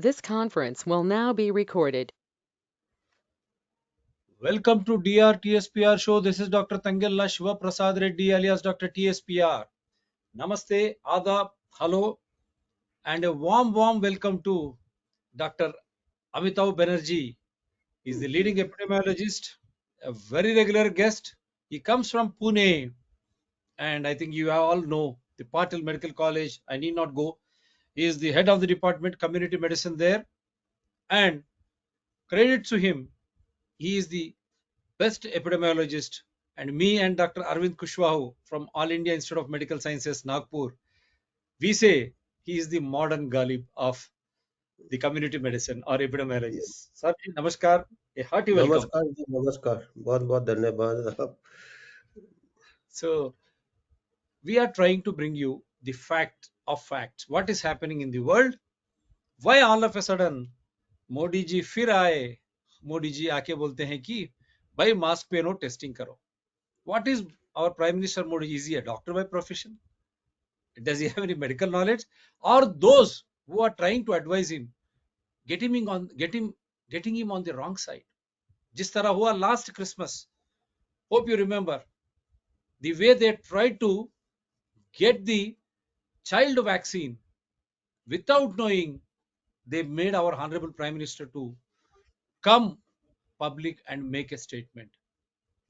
This conference will now be recorded. Welcome to DRTSPR show. This is Dr. Tangella Shiva Prasad Reddy alias Dr. TSPR. Namaste, Adab, hello, and a warm welcome to Dr. Amitav Banerjee. He is the leading epidemiologist, a very regular guest. He comes from Pune, and I think you all know the Patil Medical College. I need not go. He is the head of the department, community medicine there, and credit to him, he is the best epidemiologist, and me and Dr. Arvind Kushwahu from All India Institute of Medical Sciences, Nagpur, we say he is the modern Ghalib of the community medicine or epidemiologist. Sir, namaskar, a hearty welcome. नमस्कार जी नमस्कार बहुत बहुत धन्यवाद आप So, we are trying to bring you the fact of facts. What is happening in the world? Why all of a sudden Modi ji फिर आए? मोदी जी आके बोलते हैं कि भाई मास्क पहनो, टेस्टिंग करो. What is our Prime Minister Modi? Is he a doctor by profession? Does he have any medical knowledge? Or those who are trying to advise him, getting him on the wrong side? जिस तरह हुआ last Christmas. Hope you remember the way they tried to get the child vaccine without knowing. They made our honorable Prime Minister to come public and make a statement.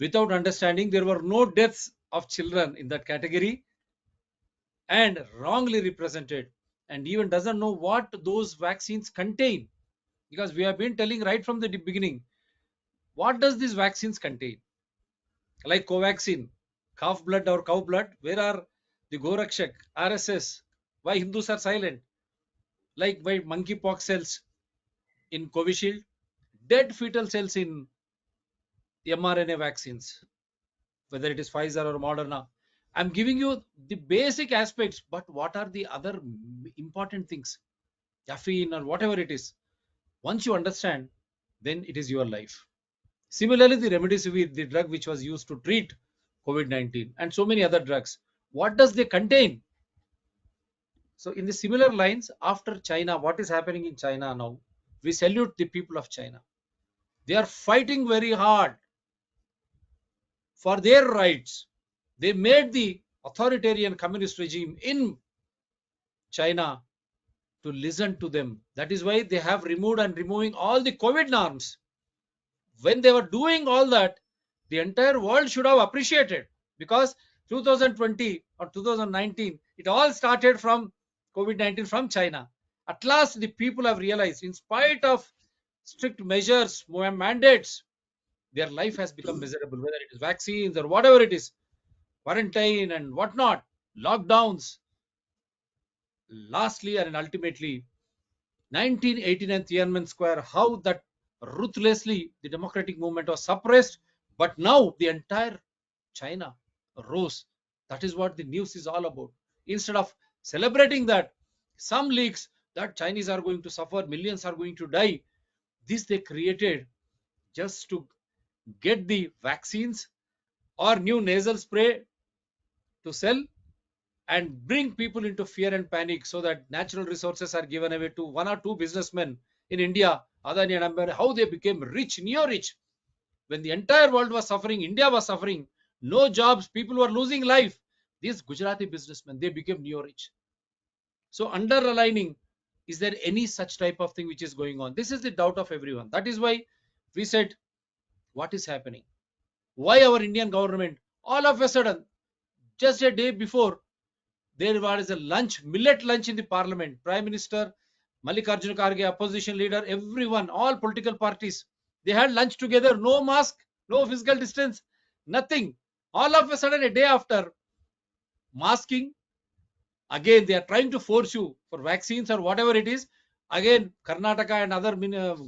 Without understanding, there were no deaths of children in that category and wrongly represented, and even doesn't know what those vaccines contain, because we have been telling right from the beginning, what does these vaccines contain? Like Covaxin, calf blood or cow blood, where are the Gorakshak, RSS? Why Hindus are silent? Like why monkeypox cells in Covishield, dead fetal cells in mRNA vaccines, whether it is Pfizer or Moderna. I'm giving you the basic aspects, but what are the other important things? Caffeine or whatever it is. Once you understand, then it is your life. Similarly, the remdesivir, the drug which was used to treat COVID-19 and so many other drugs, what does they contain? So in the similar lines, after China, what is happening in China now? We salute the people of China. They are fighting very hard for their rights. They made the authoritarian communist regime in China to listen to them. That is why they have removed and removing all the COVID norms. When they were doing all that, the entire world should have appreciated, because 2020 or 2019, it all started from COVID-19 from China. At last, the people have realized, in spite of strict measures, mandates, their life has become miserable, whether it is vaccines or whatever it is, quarantine and whatnot, lockdowns. Lastly and ultimately, 1989 Tiananmen Square, how that ruthlessly the democratic movement was suppressed, but now the entire China rose. That is what the news is all about. Instead of celebrating that, some leaks that Chinese are going to suffer, millions are going to die, this they created just to get the vaccines or new nasal spray to sell and bring people into fear and panic, so that natural resources are given away to one or two businessmen in India, Adani and Ambani, how they became rich, neo-rich. When the entire world was suffering, India was suffering, no jobs, people were losing life. These Gujarati businessmen, they became neo-rich. So underlining, is there any such type of thing which is going on? This is the doubt of everyone. That is why we said, what is happening? Why our Indian government, all of a sudden, just a day before, there was a lunch, millet lunch in the parliament. Prime Minister, Mallikarjuna Kharge, opposition leader, everyone, all political parties, they had lunch together, no mask, no physical distance, nothing. All of a sudden, a day after, masking, again, they are trying to force you for vaccines or whatever it is. Again, Karnataka and other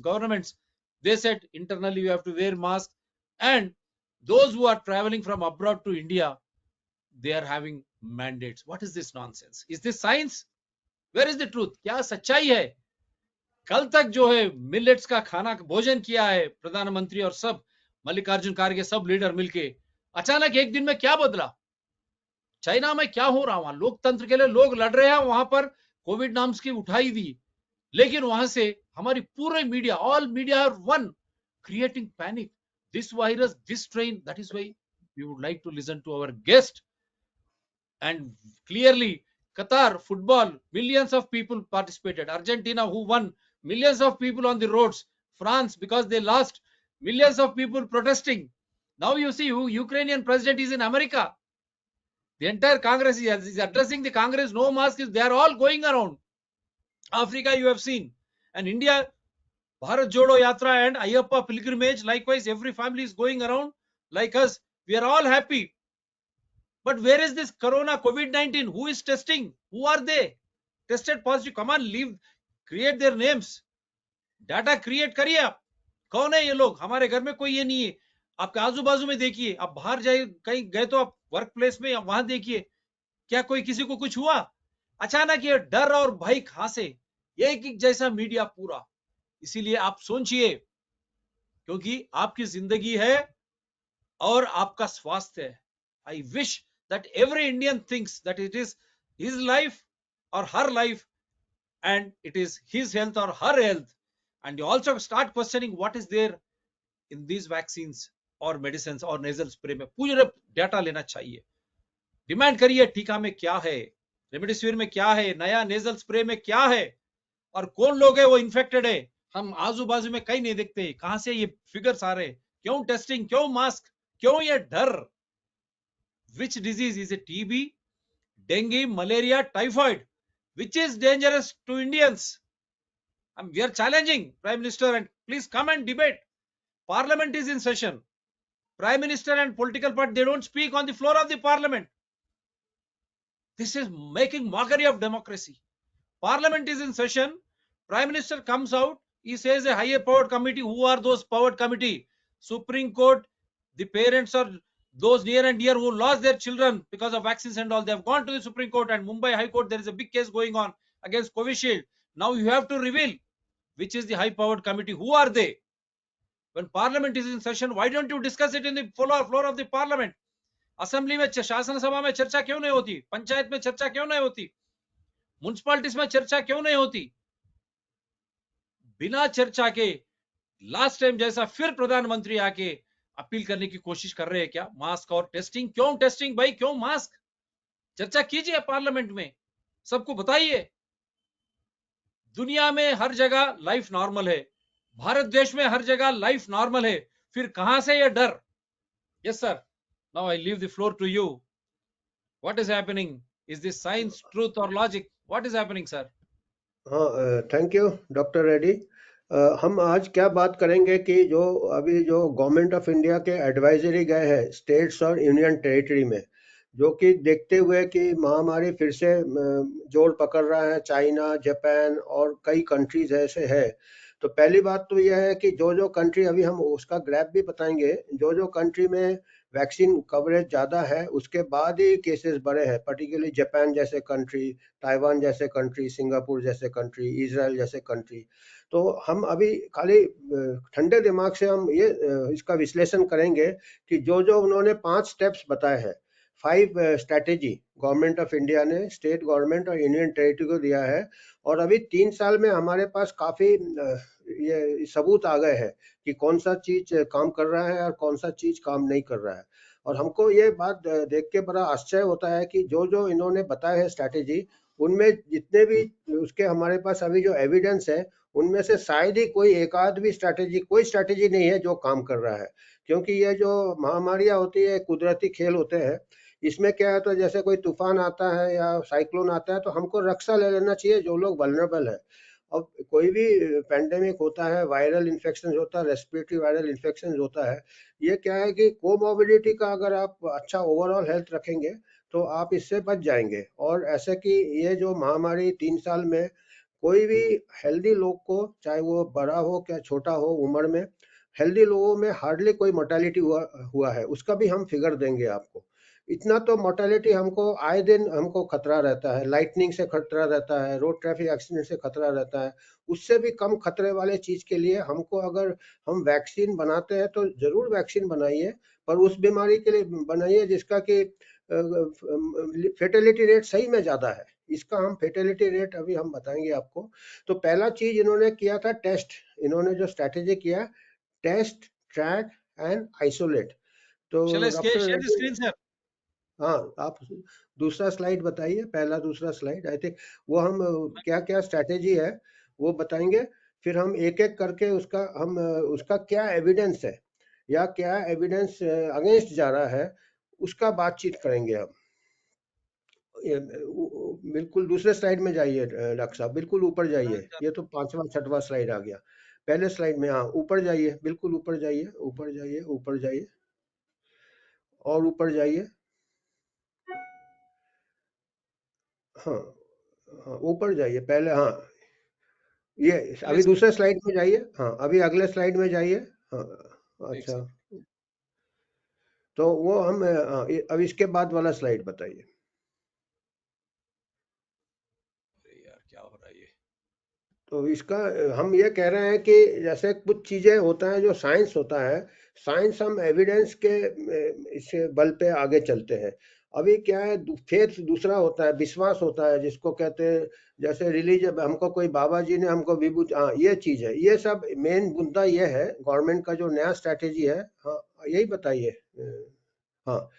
governments, they said internally you have to wear masks. And those who are traveling from abroad to India, they are having mandates. What is this nonsense? Is this science? Where is the truth? क्या सच्चाई है? कल तक जो है millets का खाना भोजन किया है प्रधानमंत्री और सब मल्लिकार्जुन खड़गे सब लीडर मिलके, अचानक एक दिन में क्या बदला? चाइना में क्या हो रहा? वहां लोकतंत्र के लिए लोग लड़ रहे हैं, वहां पर कोविड नाम्स की उठाई दी, लेकिन वहां से हमारी पूरे media, all media are one, creating panic. This virus, this strain, that is why we would like to listen to our guest. And clearly, Qatar football, millions of people participated. Argentina, who won, millions of people on the roads. France, because they lost, millions of people protesting. Now you see who Ukrainian president is in America. The entire Congress is addressing the Congress. No mask. They are all going around. Africa, you have seen. And India, Bharat Jodo Yatra and Ayyappa pilgrimage. Likewise, every family is going around like us. We are all happy. But where is this Corona, COVID-19? Who is testing? Who are they? Tested positive. Come on, leave, create their names. Data create करिए आप. कौन है ये लोग? हमारे घर में कोई ये नहीं है. आपके आजू बाजू में देखिए, आप बाहर जाए, कहीं गए तो आप वर्क प्लेस में, वहां देखिए, क्या कोई किसी को कुछ हुआ? अचानक ये डर और भय कहां से? एक जैसा मीडिया पूरा. इसीलिए आप सोचिए, क्योंकि आपकी जिंदगी है और आपका स्वास्थ्य है. I wish that every Indian thinks that it is his life or her life, and it is his health or her health, and you also start questioning what is there in these vaccines or medicines or nasal spray में. पूरे data लेना चाहिए. Demand करिए, टीका में क्या है, remdesivir में क्या है, नया नेजल स्प्रे में क्या है, और कौन लोग है वो इन्फेक्टेड है. हम आजू बाजू में कहीं नहीं देखते. कहां से ये फिगर्स आ रहे? क्यों टेस्टिंग, क्यों मास्क, क्यों ये डर? Which disease is it? TB, dengue, malaria, typhoid? Which is dangerous to Indians? We are challenging Prime Minister, and please come and debate. Parliament is in session. Prime Minister and political party, they don't speak on the floor of the Parliament. This is making mockery of democracy. Parliament is in session. Prime Minister comes out. He says a higher powered committee. Who are those powered committee? Supreme Court. The parents are those near and dear who lost their children because of vaccines and all. They have gone to the Supreme Court and Mumbai High Court. There is a big case going on against Covishield. Now you have to reveal which is the high powered committee. Who are they? When Parliament is in session, why don't you discuss it in the floor of the Parliament? Assembly में, शासन सभा में चर्चा क्यों नहीं होती? पंचायत में चर्चा क्यों नहीं होती? म्युनिसिपैलिटीज में चर्चा क्यों नहीं होती? बिना चर्चा के लास्ट टाइम जैसा फिर प्रधानमंत्री आके अपील करने की कोशिश कर रहे हैं क्या? मास्क और टेस्टिंग. क्यों टेस्टिंग भाई, क्यों मास्क? चर्चा कीजिए पार्लियामेंट में, सबको बताइए. दुनिया में हर जगह लाइफ नॉर्मल है, भारत देश में हर जगह लाइफ नॉर्मल है, फिर कहां से ये डर? Yes sir, now I leave the floor to you. What is happening? Is this science, truth और logic? What is happening sir? हाँ, थैंक यू डॉक्टर रेड्डी. हम आज क्या बात करेंगे कि जो अभी जो गवर्नमेंट ऑफ इंडिया के एडवाइजरी गए हैं स्टेट्स और यूनियन टेरिटरी में, जो कि देखते हुए कि महामारी फिर से जोर पकड़ रहा है, चाइना, जापान और कई कंट्रीज ऐसे है. तो पहली बात तो यह है कि जो जो कंट्री, अभी हम उसका ग्राफ भी बताएंगे, जो जो कंट्री में वैक्सीन कवरेज ज़्यादा है उसके बाद ही केसेस बढ़े हैं. पर्टिकुलरली जापान जैसे कंट्री, ताइवान जैसे कंट्री, सिंगापुर जैसे कंट्री, इजराइल जैसे कंट्री. तो हम अभी खाली ठंडे दिमाग से हम ये इसका विश्लेषण करेंगे कि जो जो उन्होंने 5 स्टेप्स बताए हैं, 5 स्ट्रैटेजी गवर्नमेंट ऑफ इंडिया ने स्टेट गवर्नमेंट और यूनियन टेरिटरी को दिया है. और अभी 3 साल में हमारे पास काफ़ी ये सबूत आ गए हैं कि कौन सा चीज़ काम कर रहा है और कौन सा चीज़ काम नहीं कर रहा है. और हमको ये बात देख के बड़ा आश्चर्य होता है कि जो जो इन्होंने बताए हैं स्ट्रैटेजी, उनमें जितने भी उसके हमारे पास अभी जो एविडेंस है, उनमें से शायद ही कोई एक आध भी स्ट्रैटेजी, कोई स्ट्रैटेजी नहीं है जो काम कर रहा है. क्योंकि ये जो महामारियाँ होती है, कुदरती खेल होते हैं. इसमें क्या है, तो जैसे कोई तूफान आता है या साइक्लोन आता है तो हमको रक्षा ले लेना चाहिए जो लोग वल्नरेबल है. अब कोई भी पैंडेमिक होता है, वायरल इन्फेक्शन होता है, रेस्पिरेटरी वायरल इन्फेक्शन होता है, ये क्या है कि कोमॉर्बिडिटी का अगर आप अच्छा ओवरऑल हेल्थ रखेंगे तो आप इससे बच जाएंगे. और ऐसे कि ये जो महामारी 3 साल में कोई भी हेल्दी लोग को, चाहे वो बड़ा हो क्या छोटा हो उम्र में, हेल्दी लोगों में हार्डली कोई मोर्टेलिटी हुआ है. उसका भी हम फिगर देंगे आपको. इतना तो मोर्टेलिटी हमको आए दिन हमको खतरा रहता है, लाइटनिंग से खतरा रहता है, रोड ट्रैफिक एक्सीडेंट से खतरा रहता है. उससे भी कम खतरे वाले चीज के लिए हमको, अगर हम वैक्सीन बनाते हैं तो जरूर वैक्सीन बनाइए, पर उस बीमारी के लिए बनाइए जिसका कि फेटेलिटी रेट सही में ज्यादा है. इसका हम फेटेलिटी रेट अभी हम बताएंगे आपको। तो पहला चीज इन्होंने किया था टेस्ट, इन्होंने जो स्ट्रैटेजी किया, टेस्ट, ट्रैक एंड आइसोलेट। तो Shall I doctor share the Reddy, screen, sir? हाँ आप दूसरा स्लाइड बताइए, पहला दूसरा स्लाइड आई थिंक वो हम क्या क्या स्ट्रैटेजी है वो बताएंगे, फिर हम एक एक करके उसका हम उसका क्या एविडेंस है या क्या एविडेंस अगेंस्ट जा रहा है उसका बातचीत करेंगे हम। बिल्कुल दूसरे स्लाइड में जाइए डॉक्टर साहब, बिल्कुल ऊपर जाइए, ये तो पांचवा छठवां स्लाइड आ गया, पहले स्लाइड में, हाँ ऊपर जाइए, बिल्कुल ऊपर जाइए, ऊपर जाइए, ऊपर जाइए और ऊपर जाइए, हाँ हाँ ऊपर जाइए पहले, हाँ ये अभी Yes, sir. दूसरे स्लाइड में जाइए, हाँ अभी अगले स्लाइड में जाइए, हाँ एक अच्छा, second. तो वो हम अब इसके बाद वाला स्लाइड बताइए। अरे यार क्या हो रहा है ये? तो इसका हम ये कह रहे हैं कि जैसे कुछ चीजें होता है जो साइंस होता है, साइंस हम एविडेंस के इससे बल पे आगे चलते हैं। अभी क्या है, फेथ दूसरा होता है, विश्वास होता है जिसको कहते हैं, जैसे रिलीजन, हमको कोई बाबा जी ने हमको विभूति, हाँ ये चीज है, ये सब मेन मुद्दा ये है, गवर्नमेंट का जो नया स्ट्रैटेजी है, हाँ यही बताइए, हाँ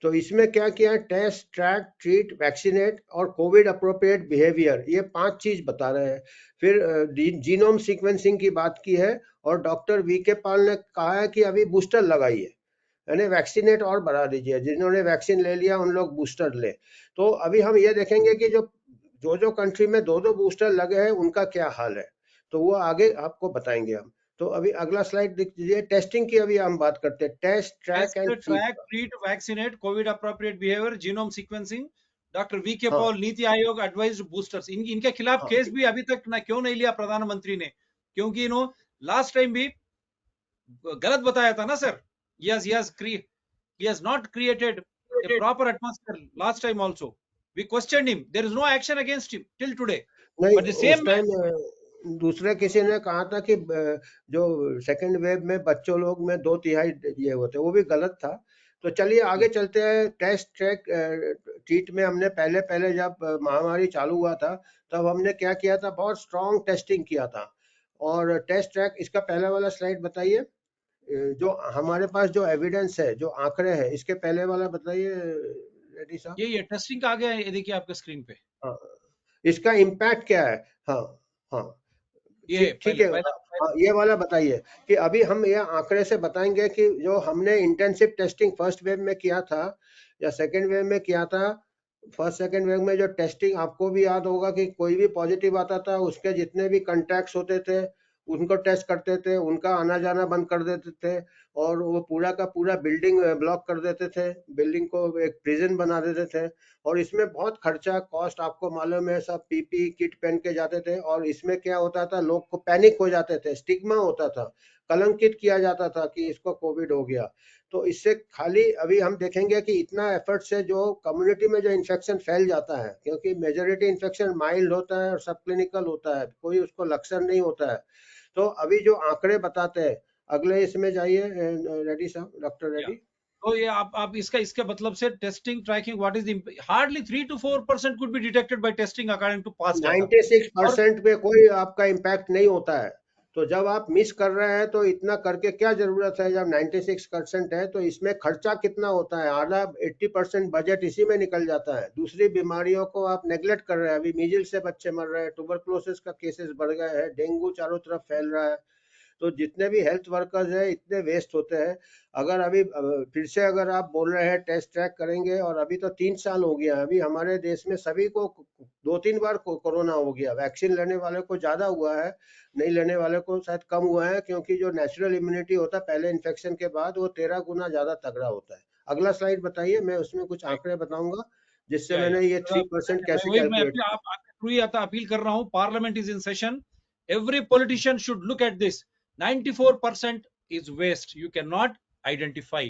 तो इसमें क्या किया, टेस्ट, ट्रैक, ट्रीट, वैक्सीनेट और कोविड अप्रोप्रिएट बिहेवियर, ये 5 चीज बता रहे हैं। फिर जीनोम सीक्वेंसिंग की बात की है, और डॉक्टर वी के पॉल ने कहा है कि अभी बूस्टर लगाइए, यानी वैक्सीनेट और बढ़ा दीजिए, जिन्होंने वैक्सीन ले लिया उन लोग बूस्टर ले। तो अभी हम ये देखेंगे कि जो जो जो कंट्री में दो दो बूस्टर लगे हैं उनका क्या हाल है, तो वो आगे आपको बताएंगे हम। तो अभी अगला स्लाइड दिख दीजिए, टेस्टिंग की अभी हम बात करते हैं, test, track Test, and treat. track, treat, vaccinate, COVID appropriate behavior, genome sequencing. Doctor V K हाँ Paul, NITI Aayog advised boosters, इनके खिलाफ हाँ केस भी अभी तक ना क्यों नहीं लिया प्रधानमंत्री ने? क्योंकि इन्हों लास्ट टाइम भी गलत बताया था ना sir. He has not created a proper atmosphere last time also. We questioned him. There is no action against him till today. नहीं, But the same उस टाइम दूसरे किसी ने कहा था कि जो सेकंड वेव में बच्चों लोग में 2/3 ये होते, वो भी गलत था। तो चलिए आगे चलते हैं, टेस्ट, ट्रैक, ट्रीट में हमने पहले पहले जब महामारी चालू हुआ था तब हमने क्या किया था, बहुत स्ट्रॉन्ग टेस्टिंग किया था। और टेस्ट, ट्रैक, इसका पहला वाला स्लाइड बताइए, जो हमारे पास जो एविडेंस है, जो आंकड़े हैं, इसके पहले वाला बताइए रेड्डी साहब। ये टेस्टिंग का आ गया है, ये देखिए आपके स्क्रीन पे. हाँ, इसका इम्पैक्ट क्या है, हाँ हाँ ये ठीक ठीक पहले है, पहला हाँ ये वाला बताइए, कि अभी हम ये आंकड़े से बताएंगे कि जो हमने इंटेंसिव टेस्टिंग फर्स्ट वेव में किया था या सेकेंड वेव में किया था, फर्स्ट सेकेंड वेव में जो टेस्टिंग, आपको भी याद होगा कि कोई भी पॉजिटिव आता था उसके जितने भी कॉन्टैक्ट्स होते थे उनको टेस्ट करते थे, उनका आना जाना बंद कर देते थे, और वो पूरा का पूरा बिल्डिंग ब्लॉक कर देते थे, बिल्डिंग को एक प्रिजन बना देते थे। और इसमें बहुत खर्चा, कॉस्ट, आपको मालूम है, सब पीपी किट पहन के जाते थे, और इसमें क्या होता था, लोग को पैनिक हो जाते थे, स्टिग्मा होता था, कलंकित किया जाता था कि इसको कोविड हो गया। तो इससे खाली अभी हम देखेंगे कि इतना एफर्ट से जो कम्युनिटी में जो इन्फेक्शन फैल जाता है, क्योंकि मेजोरिटी इन्फेक्शन माइल्ड होता है और सब क्लिनिकल होता है, कोई उसको लक्षण नहीं होता है। तो अभी जो आंकड़े बताते हैं, अगले इसमें जाइए रेड्डी साहब, डॉक्टर या रेड्डी। तो ये आप इसके मतलब से testing tracking what is the hardly 3 to 4% could be detected by testing according to past data. और 96% पे कोई आपका इम्पैक्ट नहीं होता है। तो जब आप मिस कर रहे हैं तो इतना करके क्या जरूरत है, जब 96% है तो इसमें खर्चा कितना होता है, आधा 80% बजट इसी में निकल जाता है। दूसरी बीमारियों को आप नेग्लेक्ट कर रहे हैं, अभी मीजल से बच्चे मर रहे हैं, ट्यूबरकुलोसिस का केसेस बढ़ गए हैं, डेंगू चारों तरफ फैल रहा है। तो जितने भी हेल्थ वर्कर्स हैं इतने वेस्ट होते हैं। अगर अभी फिर से अगर आप बोल रहे हैं टेस्ट ट्रैक करेंगे, और अभी तो 3 साल हो गया, अभी हमारे देश में सभी को 2-3 बार कोरोना हो गया, वैक्सीन लेने वाले को ज्यादा हुआ है, नहीं लेने वाले को शायद कम हुआ है, क्योंकि जो नेचुरल इम्यूनिटी होता है पहले इन्फेक्शन के बाद वो 13 गुना ज्यादा तगड़ा होता है। अगला स्लाइड बताइए, मैं उसमें कुछ आंकड़े बताऊंगा जिससे या मैंने ये तो 3% मैं कैसे वही मैं कैलकुलेट। अपने आप थ्रू ही आता अपील कर रहा हूं. Parliament is in session. Every politician should look at this. 94% is waste. You cannot identify.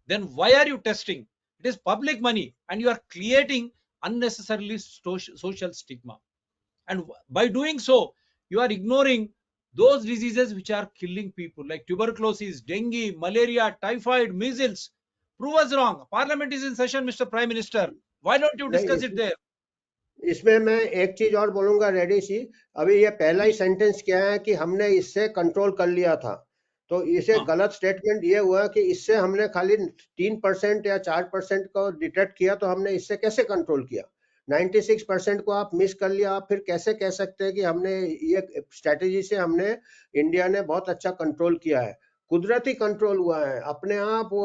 Then why are you testing? It is public money and you are creating unnecessarily social stigma. And by doing so, you are ignoring those diseases which are killing people like tuberculosis, dengue, malaria, typhoid, measles. Prove us wrong. Parliament is in session, Mr. Prime Minister. Why don't you नहीं, discuss it there? इसमें मैं एक चीज और बोलूंगा रेड्डी जी। अभी ये पहला ही सेंटेंस क्या है कि हमने इससे कंट्रोल कर लिया था, तो इसे हाँ गलत स्टेटमेंट ये हुआ कि इससे हमने खाली 3% या 4% को डिटेक्ट किया, तो हमने इससे कैसे कंट्रोल किया? 96% को आप मिस कर लिया, आप फिर कैसे कह सकते हैं कि हमने ये स्ट्रेटेजी से हमने इंडिया ने बहुत अच्छा कंट्रोल किया है? कुदरती कंट्रोल हुआ है, अपने आप वो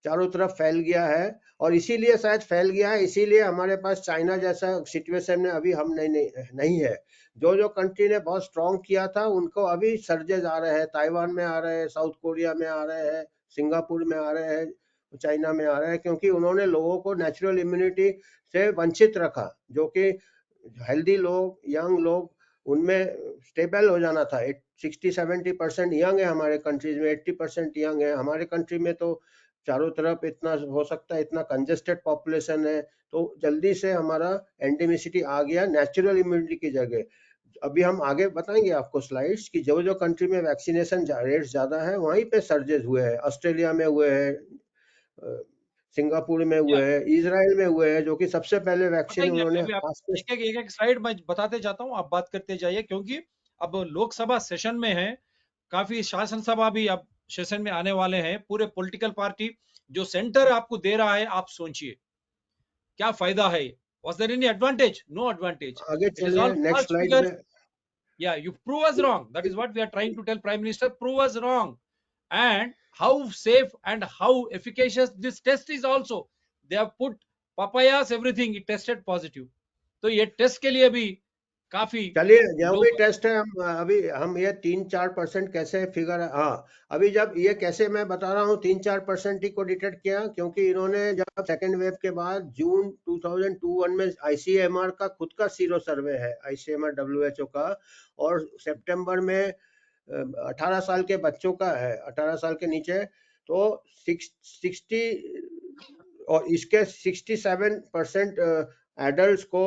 चारों तरफ फैल गया है। और इसीलिए शायद फैल गया है, इसीलिए हमारे पास चाइना जैसा सिचुएशन में अभी हम नहीं है। जो जो कंट्री ने बहुत स्ट्रॉन्ग किया था उनको अभी सर्जेस आ रहे हैं, ताइवान में आ रहे हैं, साउथ कोरिया में आ रहे हैं, सिंगापुर में आ रहे हैं, चाइना में आ रहे हैं, क्योंकि उन्होंने लोगों को नेचुरल इम्यूनिटी से वंचित रखा। जो कि हेल्दी लोग, यंग लोग, उनमें स्टेबल हो जाना था। 60-70% यंग है हमारे कंट्रीज में, 80% यंग है हमारे कंट्री में। तो चारों तरफ इतना हो सकता है, इतना कंजेस्टेड पॉपुलेशन है, तो जल्दी से हमारा एंटीमिसिटी आ गया नेचुरल इम्यूनिटी की जगह। अभी हम आगे बताएंगे आपको स्लाइड्स कि जो जो कंट्री में वैक्सीनेशन रेट ज्यादा है वहीं पे सर्जेस हुए हैं। ऑस्ट्रेलिया में हुए हैं, सिंगापुर में या हुए हैं, इजराइल में हुए हैं, जो कि सबसे पहले वैक्सीन बताएंगे उन्होंने अभी आप। फास्टेस्ट। एक स्लाइड मैं बताते जाता हूँ, आप बात करते जाइए, क्योंकि अब लोकसभा सेशन में है, काफी शासन सभा भी अब सेशन में आने वाले हैं। पूरे पॉलिटिकल पार्टी जो सेंटर आपको दे रहा है, आप सोचिए क्या फायदा है। Was there any advantage? No advantage. आगे इट इज चलिए all next false slide figures. में। Yeah, you prove us wrong. That is what we are trying to tell Prime Minister. Prove us wrong. And how safe and how efficacious this test is also. They have put papayas, everything. It tested positive. तो ये test के लिए भी काफी चलिए, जो भी लोग। टेस्ट है, हम ये 3-4% कैसे फिगर, हाँ। अभी जब ये कैसे मैं बता रहा हूँ 3-4% ही को डिटेक्ट किया, क्योंकि इन्होंने जब सेकेंड वेव के बाद जून 2021 में आईसीएमआर का खुद का सीरो सर्वे है, आईसीएमआर डब्ल्यूएचओ का, और सितंबर में 18 साल के बच्चों का है, 18 साल के नीचे। तो 60 और इसके 67% एडल्ट को,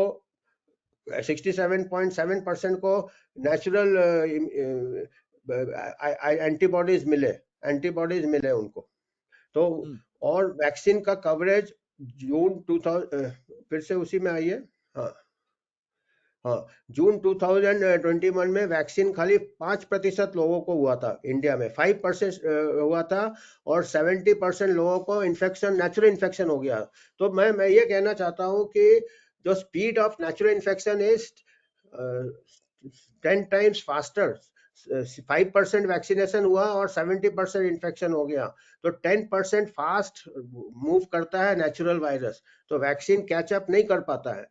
67.7% को नेचुरल एंटीबॉडीज मिले उनको। तो और वैक्सीन का कवरेज जून 2000, फिर से उसी में आइए। हाँ, हाँ, जून 2021 में वैक्सीन खाली 5% लोगों को हुआ था इंडिया में, 5% हुआ था, और 70% लोगों को इन्फेक्शन, नेचुरल इन्फेक्शन हो गया। तो मैं ये कहना चाहता हूँ कि जो speed of natural infection is 10 times faster. 5% vaccination हुआ और 70% इन्फेक्शन हो गया, तो 10% फास्ट मूव करता है नेचुरल वायरस, तो वैक्सीन कैचअप नहीं कर पाता है।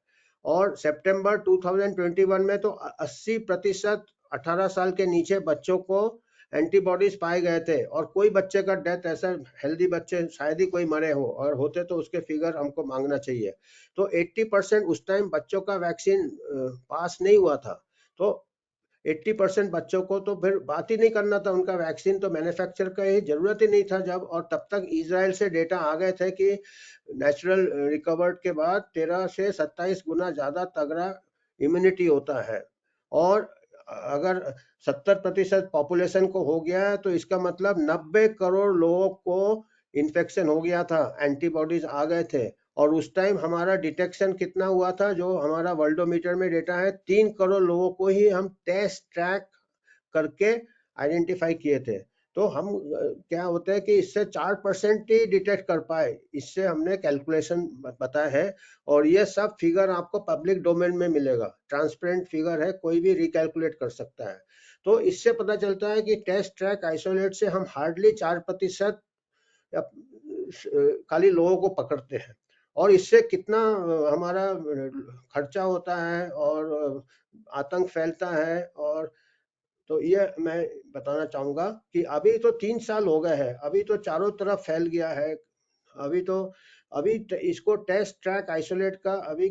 और सितंबर 2021 में तो 80% 18 साल के नीचे बच्चों को एंटीबॉडीज पाए गए थे, और कोई बच्चे का डेथ, ऐसा हेल्दी बच्चे शायद ही कोई मरे हो, और होते तो उसके फिगर हमको मांगना चाहिए। तो 80% उस टाइम बच्चों का वैक्सीन पास नहीं हुआ था। तो 80% बच्चों को तो फिर बात ही नहीं करना था, उनका वैक्सीन तो मैन्युफैक्चर का ही जरूरत ही नहीं था जब। और तब तक इजराइल से डेटा आ गए थे कि नेचुरल रिकवर्ड के बाद 13 से 27 गुना ज्यादा तगड़ा इम्यूनिटी होता है। और अगर 70% पॉपुलेशन को हो गया है, तो इसका मतलब 90 करोड़ लोगों को इन्फेक्शन हो गया था, एंटीबॉडीज आ गए थे। और उस टाइम हमारा डिटेक्शन कितना हुआ था, जो हमारा वर्ल्डोमीटर में डेटा है, 3 करोड़ लोगों को ही हम टेस्ट ट्रैक करके आइडेंटिफाई किए थे। तो हम क्या होता है कि इससे 4% ही डिटेक्ट कर पाए, इससे हमने कैलकुलेशन बताया है। और ये सब फिगर आपको पब्लिक डोमेन में मिलेगा, ट्रांसपेरेंट फिगर है, कोई भी रिकैलकुलेट कर सकता है। तो इससे पता चलता है कि टेस्ट ट्रैक आइसोलेट से हम हार्डली 4% खाली लोगों को पकड़ते हैं। और इससे कितना हमारा खर्चा होता है और आतंक फैलता है। और तो ये मैं बताना चाहूंगा कि अभी तो 3 साल हो गए हैं, अभी तो चारों तरफ फैल गया है। अभी इसको टेस्ट ट्रैक आइसोलेट का अभी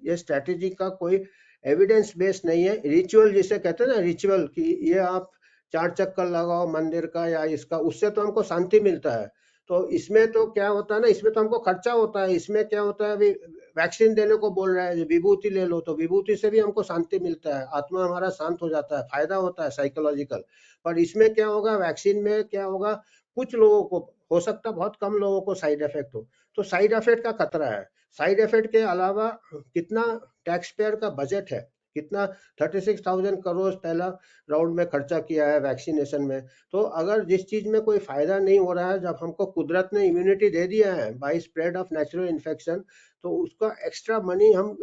ये स्ट्रेटेजी का कोई एविडेंस बेस नहीं है। रिचुअल जिसे कहते हैं ना, रिचुअल, कि ये आप 4 चक्कर लगाओ मंदिर का या इसका, उससे तो हमको शांति मिलता है। तो इसमें तो क्या होता है ना, इसमें तो हमको खर्चा होता है। इसमें क्या होता है, अभी वैक्सीन देने को बोल रहा है, विभूति ले लो, तो विभूति से भी हमको शांति मिलता है, आत्मा हमारा शांत हो जाता है, फायदा होता है साइकोलॉजिकल। पर इसमें क्या होगा, वैक्सीन में क्या होगा, कुछ लोगों को हो सकता है, बहुत कम लोगों को साइड इफेक्ट हो, तो साइड इफेक्ट का खतरा है। साइड इफेक्ट के अलावा कितना टैक्स पेयर का बजट है, कितना 36,000 करोड़ पहला राउंड में खर्चा किया है वैक्सीनेशन में। तो अगर जिस चीज में कोई फायदा नहीं हो रहा है, जब हमको कुदरत ने इम्यूनिटी दे दिया है by spread of natural infection, तो उसका एक्स्ट्रा मनी हम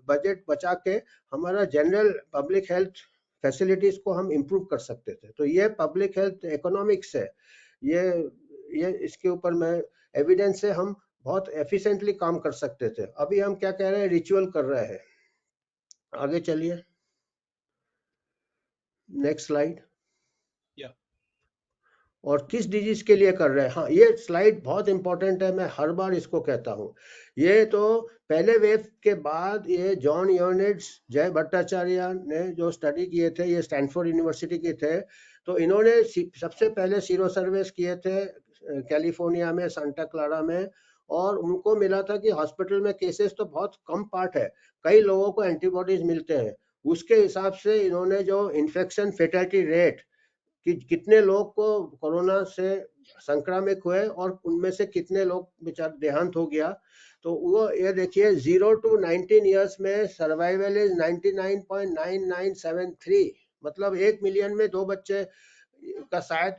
बजट बचा के हमारा जनरल पब्लिक हेल्थ फैसिलिटीज को हम इम्प्रूव कर सकते थे। तो ये पब्लिक हेल्थ इकोनॉमिक्स है, ये इसके ऊपर मैं एविडेंस से हम बहुत एफिशिएंटली काम कर सकते थे। अभी हम क्या कह रहे हैं, रिचुअल कर रहे हैं। आगे चलिए, नेक्स्ट स्लाइड। Yeah. और किस डिजीज के लिए कर रहे हैं, हाँ ये स्लाइड बहुत इंपॉर्टेंट है, मैं हर बार इसको कहता हूँ। ये तो पहले वेव के बाद ये जॉन योनेट्स, जय भट्टाचार्य ने जो स्टडी किए थे, ये स्टैनफोर्ड यूनिवर्सिटी के थे, तो इन्होंने सबसे पहले सीरो सर्वेस किए थे कैलिफोर्निया में, सांता क्लारा में, और उनको मिला था कि हॉस्पिटल में केसेस तो बहुत कम पार्ट है, कई लोगों को एंटीबॉडीज मिलते हैं। उसके हिसाब से इन्होंने जो इन्फेक्शन फेटलिटी रेट कि कितने लोग को कोरोना से संक्रामित हुए और उनमें से कितने लोग बेचारे देहांत हो गया, तो वो ये देखिए 0 to 19 ईयर्स में सर्वाइवल इज 99.9973, मतलब 1 मिलियन में 2 बच्चे का शायद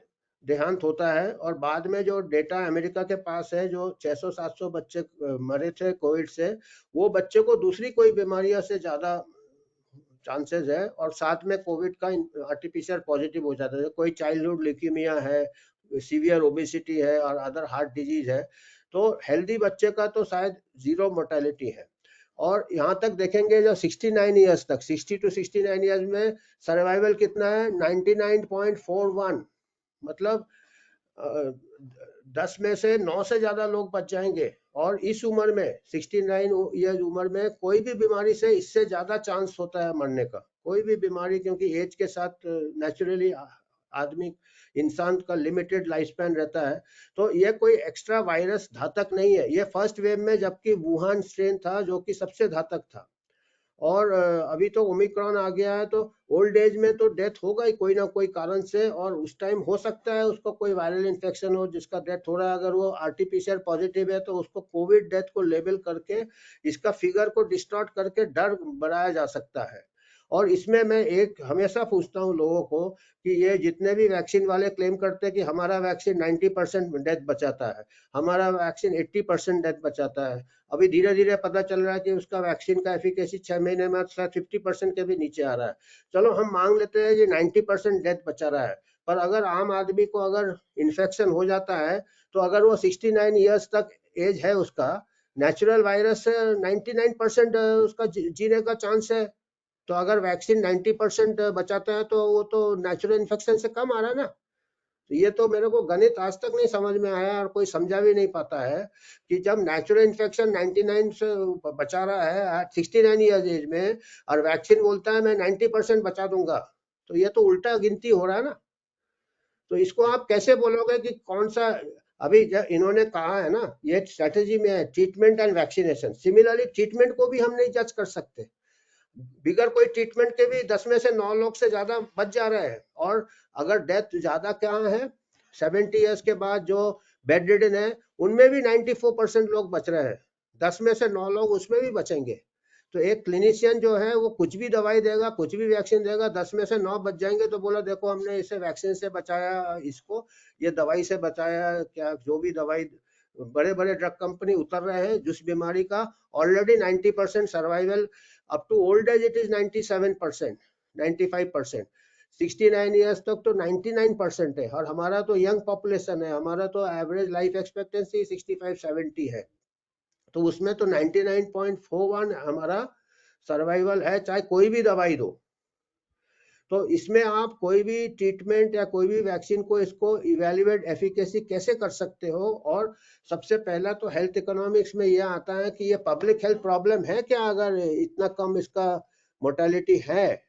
देहांत होता है। और बाद में जो डेटा अमेरिका के पास है, जो 600-700 बच्चे मरे थे कोविड से, वो बच्चे को दूसरी कोई बीमारियों से ज्यादा चांसेस है, और साथ में कोविड का आरटीपीसीआर पॉजिटिव हो जाता है। कोई चाइल्डहुड ल्यूकीमिया है, सीवियर ओबेसिटी है और अदर हार्ट डिजीज है, तो हेल्दी बच्चे का तो शायद जीरो मोर्टेलिटी है। और यहाँ तक देखेंगे जो 69 ईयर्स तक, 60 to 69 ईयर्स में सर्वाइवल कितना है, 99.41, मतलब 10 में से 9 से ज्यादा लोग बच जाएंगे। और इस उम्र में 69 ईयर उम्र में कोई भी बीमारी से इससे ज्यादा चांस होता है मरने का, कोई भी बीमारी, क्योंकि एज के साथ नेचुरली आदमी, इंसान का लिमिटेड लाइफ स्पैन रहता है। तो ये कोई एक्स्ट्रा वायरस घातक नहीं है, ये फर्स्ट वेव में जबकि वुहान स्ट्रेन था जो कि सबसे घातक था। और अभी तो ओमिक्रॉन आ गया है, तो ओल्ड एज में तो डेथ होगा ही कोई ना कोई कारण से, और उस टाइम हो सकता है उसको कोई वायरल इन्फेक्शन हो जिसका डेथ हो रहा है। अगर वो आरटीपीसीआर पॉजिटिव है तो उसको कोविड डेथ को लेबल करके इसका फिगर को डिस्टॉर्ट करके डर बढ़ाया जा सकता है। और इसमें मैं एक हमेशा पूछता हूँ लोगों को कि ये जितने भी वैक्सीन वाले क्लेम करते हैं कि हमारा वैक्सीन 90% डेथ बचाता है, हमारा वैक्सीन 80% डेथ बचाता है, अभी धीरे धीरे पता चल रहा है कि उसका वैक्सीन का एफिकेसी 6 महीने में शायद 50% के भी नीचे आ रहा है। चलो हम मांग लेते हैं कि 90% डेथ बचा रहा है, पर अगर आम आदमी को अगर इन्फेक्शन हो जाता है, तो अगर वो 69 ईयर्स तक एज है उसका, नेचुरल वायरस से 99% उसका जीने का चांस है। तो अगर वैक्सीन 90% बचाता है, तो वो तो नेचुरल इन्फेक्शन से कम आ रहा है ना। तो ये तो मेरे को गणित आज तक नहीं समझ में आया, और कोई समझा भी नहीं पाता है कि जब नेचुरल इन्फेक्शन 99 से बचा रहा है 69 ईयर्स एज में, और वैक्सीन बोलता है मैं 90% बचा दूंगा, तो ये तो उल्टा गिनती हो रहा है ना। तो इसको आप कैसे बोलोगे कि कौन सा, अभी इन्होंने कहा है ना, ये स्ट्रेटेजी में है treatment and vaccination, similarly treatment को भी हम नहीं जज कर सकते। बिगर कोई ट्रीटमेंट के भी 10 में से 9 लोग से ज्यादा बच जा रहे हैं। और अगर डेथ ज्यादा क्या है, 70 ईयर्स के बाद जो बेड रिडन है, उनमें भी 94% लोग बच रहे हैं, 10 में से 9 लोग उसमें भी बचेंगे। तो एक क्लिनिशियन जो है वो कुछ भी दवाई देगा, कुछ भी वैक्सीन देगा, 10 में से 9 बच जाएंगे, तो बोला देखो हमने इसे वैक्सीन से बचाया, इसको ये दवाई से बचाया, क्या जो भी दवाई, बड़े बड़े ड्रग कंपनी उतर रहे हैं जिस बीमारी का already 90% survival, up to old age it is 97%, 95%, 69 years तक तो 99% है। और हमारा तो यंग पॉपुलेशन है, हमारा तो एवरेज लाइफ एक्सपेक्टेंसी 65-70 है, तो उसमें तो 99.41 हमारा सर्वाइवल है, चाहे कोई भी दवाई दो। तो इसमें आप कोई भी ट्रीटमेंट या कोई भी वैक्सीन को इसको इवेल्युएट एफिकेसी कैसे कर सकते हो। और सबसे पहला तो हेल्थ इकोनॉमिक्स में यह आता है कि ये पब्लिक हेल्थ प्रॉब्लम है क्या, अगर इतना कम इसका मोर्टेलिटी है।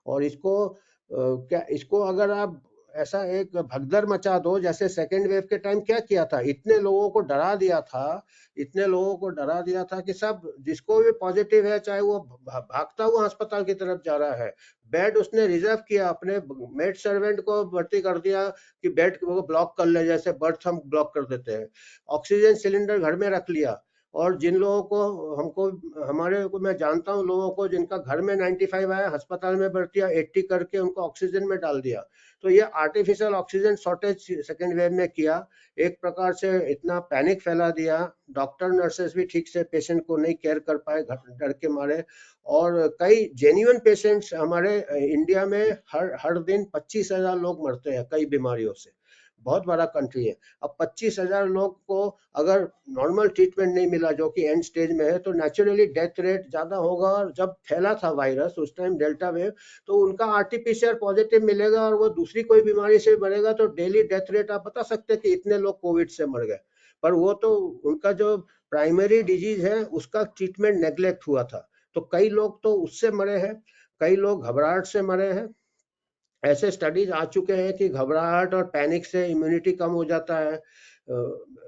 और इसको क्या, इसको अगर आप ऐसा एक भगदड़ मचा दो, जैसे सेकेंड वेव के टाइम क्या किया था, इतने लोगों को डरा दिया था, इतने लोगों को डरा दिया था कि सब जिसको भी पॉजिटिव है, चाहे वो भागता हुआ अस्पताल की तरफ जा रहा है, बेड उसने रिजर्व किया, अपने मेड सर्वेंट को भर्ती कर दिया कि बेड को ब्लॉक कर ले, जैसे बर्थ हम ब्लॉक कर देते हैं, ऑक्सीजन सिलेंडर घर में रख लिया, और जिन लोगों को हमको हमारे को मैं जानता हूँ लोगों को जिनका घर में 95 आया, अस्पताल में भर्ती किया, 80 करके उनको ऑक्सीजन में डाल दिया। तो ये artificial oxygen shortage second wave में किया, एक प्रकार से इतना पैनिक फैला दिया, डॉक्टर नर्सेस भी ठीक से पेशेंट को नहीं केयर कर पाए डर के मारे। और कई जेन्युइन पेशेंट्स हमारे इंडिया में हर दिन 25,000 लोग मरते हैं कई बीमारियों से, बहुत बड़ा कंट्री है। अब 25,000 लोग को अगर नॉर्मल ट्रीटमेंट नहीं मिला जो कि एंड स्टेज में है, तो नेचुरली डेथ रेट ज्यादा होगा। और जब फैला था वायरस उस टाइम डेल्टा वेव, तो उनका आरटीपीसीआर पॉजिटिव मिलेगा और वो दूसरी कोई बीमारी से मरेगा, तो डेली डेथ रेट आप बता सकते हैं कि इतने लोग कोविड से मर गए। पर वो तो उनका जो प्राइमरी डिजीज है उसका ट्रीटमेंट नेग्लेक्ट हुआ था, तो कई लोग तो उससे मरे हैं, कई लोग घबराहट से मरे हैं। ऐसे स्टडीज आ चुके हैं कि घबराहट और पैनिक से इम्यूनिटी कम हो जाता है,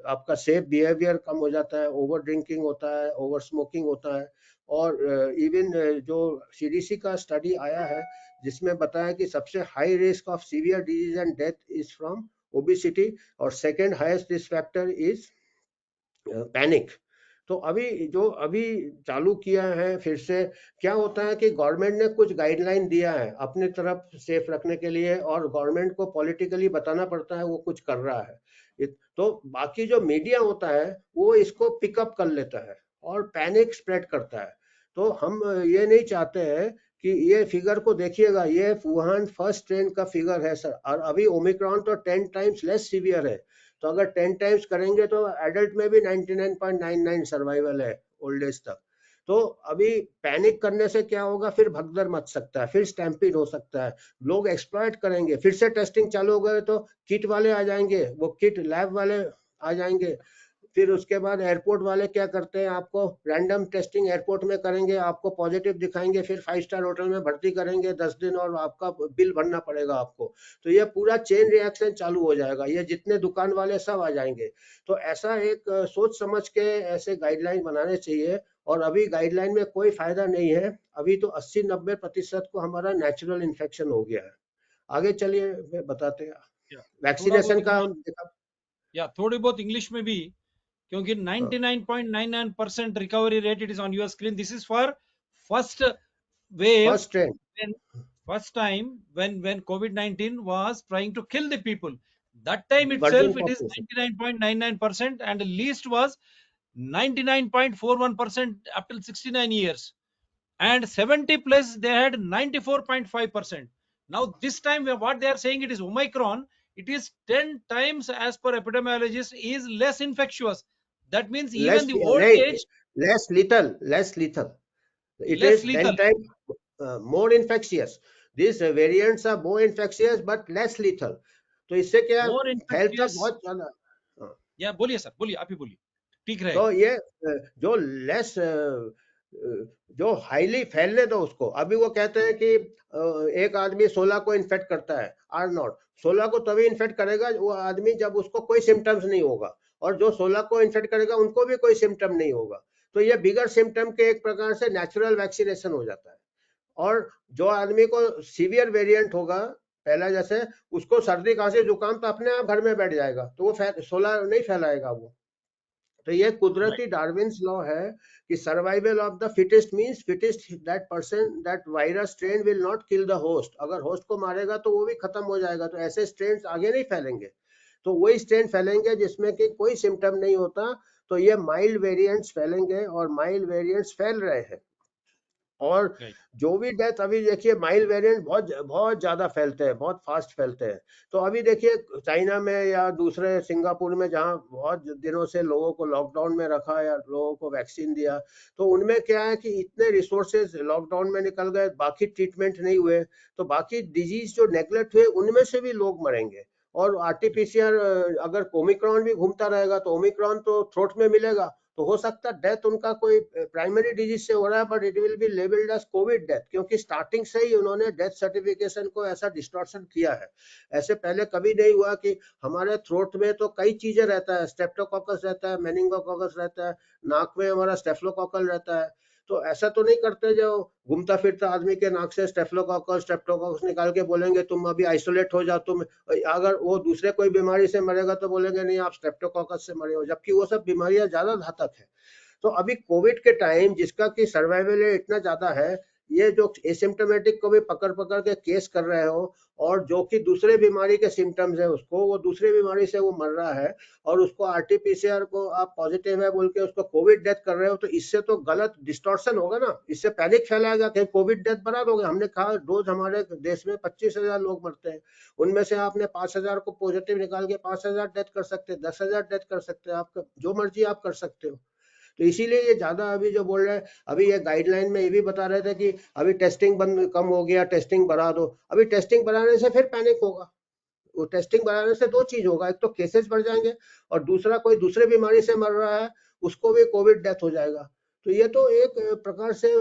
आपका सेफ बिहेवियर कम हो जाता है, ओवर ड्रिंकिंग होता है, ओवर स्मोकिंग होता है। और इवन जो सीडीसी का स्टडी आया है जिसमें बताया कि सबसे high risk of severe disease and death is from obesity, और second highest risk factor is panic. तो अभी चालू किया है फिर से, क्या होता है कि गवर्नमेंट ने कुछ गाइडलाइन दिया है अपनी तरफ सेफ रखने के लिए, और गवर्नमेंट को पॉलिटिकली बताना पड़ता है वो कुछ कर रहा है। तो बाकी जो मीडिया होता है वो इसको पिकअप कर लेता है और पैनिक स्प्रेड करता है। तो हम ये नहीं चाहते हैं कि ये फिगर को देखिएगा, ये वुहान फर्स्ट ट्रेन का फिगर है सर, और अभी ओमिक्रॉन तो 10 टाइम्स लेस सीवियर है। तो अगर 10 टाइम्स करेंगे तो एडल्ट में भी 99.99 सर्वाइवल है ओल्ड एज तक। तो अभी पैनिक करने से क्या होगा, फिर भगदड़ मच सकता है, फिर स्टैम्पीड हो सकता है, लोग एक्सप्लॉइट करेंगे, फिर से टेस्टिंग चालू हो गए तो किट वाले आ जाएंगे, वो किट लैब वाले आ जाएंगे। फिर उसके बाद एयरपोर्ट वाले क्या करते हैं, आपको रैंडम टेस्टिंग एयरपोर्ट में करेंगे, आपको पॉजिटिव दिखाएंगे, फिर 5 स्टार होटल में भर्ती करेंगे 10 दिन और आपका बिल भरना पड़ेगा आपको। तो ये पूरा चेन रिएक्शन चालू हो जाएगा, ये जितने दुकान वाले सब आ जाएंगे। तो ऐसा एक सोच समझ के ऐसे गाइडलाइन बनाने चाहिए। और अभी गाइडलाइन में कोई फायदा नहीं है, अभी तो 80-90% को हमारा नेचुरल इन्फेक्शन हो गया है। आगे चलिए बताते हैं या थोड़ा बहुत वैक्सीनेशन का इंग्लिश, हम देखा। या थोड़ी बहुत इंग्लिश में भी, क्योंकि हाँ, 99.99% recovery rate it is on your screen. This is for first wave, first trend. when first time when COVID-19 was trying to kill the people. That time virgin itself it is population. 99.99%, and least was 99.41% up till 69 years, and 70 plus they had 94.5%. Now this time what they are saying, it is Omicron, it is 10 times as per epidemiologists is less infectious. That means even less the old नहीं, age, less lethal, it less is 10 lethal, times more infectious. These variants are more infectious but less lethal. तो इससे क्या more फैलता infectious. बहुत ज्यादा। हाँ, या बोलिए सर, बोलिए, आप ही बोलिए, ठीक तो रहेगा। ये जो लेस जो हाईली फैलने दो उसको। अभी वो कहते हैं कि एक आदमी 16 को इन्फेक्ट करता है, आर नॉट 16 को तभी इन्फेक्ट करेगा वो आदमी जब उसको कोई सिम्टम्स नहीं होगा, और जो 16 को इन्फेक्ट करेगा उनको भी कोई सिम्टम नहीं होगा। तो ये बिगर सिम्टम के एक प्रकार से नेचुरल वैक्सीनेशन हो जाता है। और जो आदमी को सीवियर वेरिएंट होगा पहला जैसे, उसको सर्दी खांसी जुकाम तो अपने आप घर में बैठ जाएगा, तो वो 16 नहीं फैलाएगा वो। तो ये राइट, कुदरती डार्विन्स लॉ है कि survival of the fittest means fittest, that person that virus strain will not kill the host. अगर होस्ट को मारेगा तो वो भी खत्म हो जाएगा, तो ऐसे स्ट्रेन आगे नहीं फैलेंगे। तो वही स्ट्रेन फैलेंगे जिसमें कि कोई सिम्टम नहीं होता। तो ये माइल्ड वेरिएंट्स फैलेंगे और माइल्ड वेरिएंट्स फैल रहे हैं। और राइट, जो भी डेथ अभी देखिए माइल्ड वेरिएंट बहुत बहुत ज्यादा फैलते हैं, बहुत फास्ट फैलते हैं। तो अभी देखिए चाइना में या दूसरे सिंगापुर में जहां बहुत दिनों से लोगों को लॉकडाउन में रखा या लोगों को वैक्सीन दिया, तो उनमें क्या है कि इतने रिसोर्सेज लॉकडाउन में निकल गए, बाकी ट्रीटमेंट नहीं हुए, तो बाकी डिजीज जो नेग्लेक्ट हुए उनमें से भी लोग मरेंगे। और आरटीपीसीआर अगर ओमिक्रॉन भी घूमता रहेगा तो ओमिक्रॉन तो थ्रोट में मिलेगा, तो हो सकता है डेथ उनका कोई प्राइमरी डिजीज से हो रहा है, but it will be labelled as covid death, क्योंकि स्टार्टिंग से ही उन्होंने डेथ सर्टिफिकेशन को ऐसा डिस्टॉर्शन किया है। ऐसे पहले कभी नहीं हुआ कि हमारे थ्रोट में तो कई चीजें रहता है, स्टेप्टोकोकस रहता है, मेनिंगोकोकस रहता है, नाक में हमारा स्टेफलोकोकल रहता है। तो ऐसा तो नहीं करते जो घूमता फिरता आदमी के नाक से स्टेप्टोकोकस निकाल के बोलेंगे तुम अभी आइसोलेट हो जाओ, तुम अगर वो दूसरे कोई बीमारी से मरेगा तो बोलेंगे नहीं आप स्ट्रेप्टोकोकस से मरे हो, जबकि वो सब बीमारियां ज्यादा घातक है। तो अभी कोविड के टाइम जिसका कि सर्वाइवल रेट इतना ज्यादा है, ये जो एसिम्टोमेटिक को भी पकड़ पकड़ के केस कर रहे हो, और जो कि दूसरे बीमारी के सिम्टम्स है उसको, वो दूसरी बीमारी से वो मर रहा है, और उसको आरटीपीसीआर को आप पॉजिटिव है बोल के उसको कोविड डेथ कर रहे हो, तो इससे तो गलत डिस्टॉर्शन होगा ना, इससे पैनिक फैलाएगा कि कोविड डेथ बढ़ा दोगे। हमने कहा रोज हमारे देश में 25,000 लोग मरते हैं, उनमें से आपने 5,000 को पॉजिटिव निकाल के 5,000 डेथ कर सकते हैं, 10,000 डेथ कर सकते हैं, आपका जो मर्जी आप कर सकते हो। तो इसीलिए ये ज्यादा अभी जो बोल रहे हैं, अभी ये गाइडलाइन में ये भी बता रहे थे कि अभी टेस्टिंग बंद कम हो गया, टेस्टिंग बढ़ा दो। अभी टेस्टिंग बढ़ाने से फिर पैनिक होगा। वो टेस्टिंग बढ़ाने से दो चीज होगा, एक तो केसेस बढ़ जाएंगे, और दूसरा कोई दूसरे बीमारी से मर रहा है उसको भी कोविड डेथ हो जाएगा। तो ये तो एक प्रकार से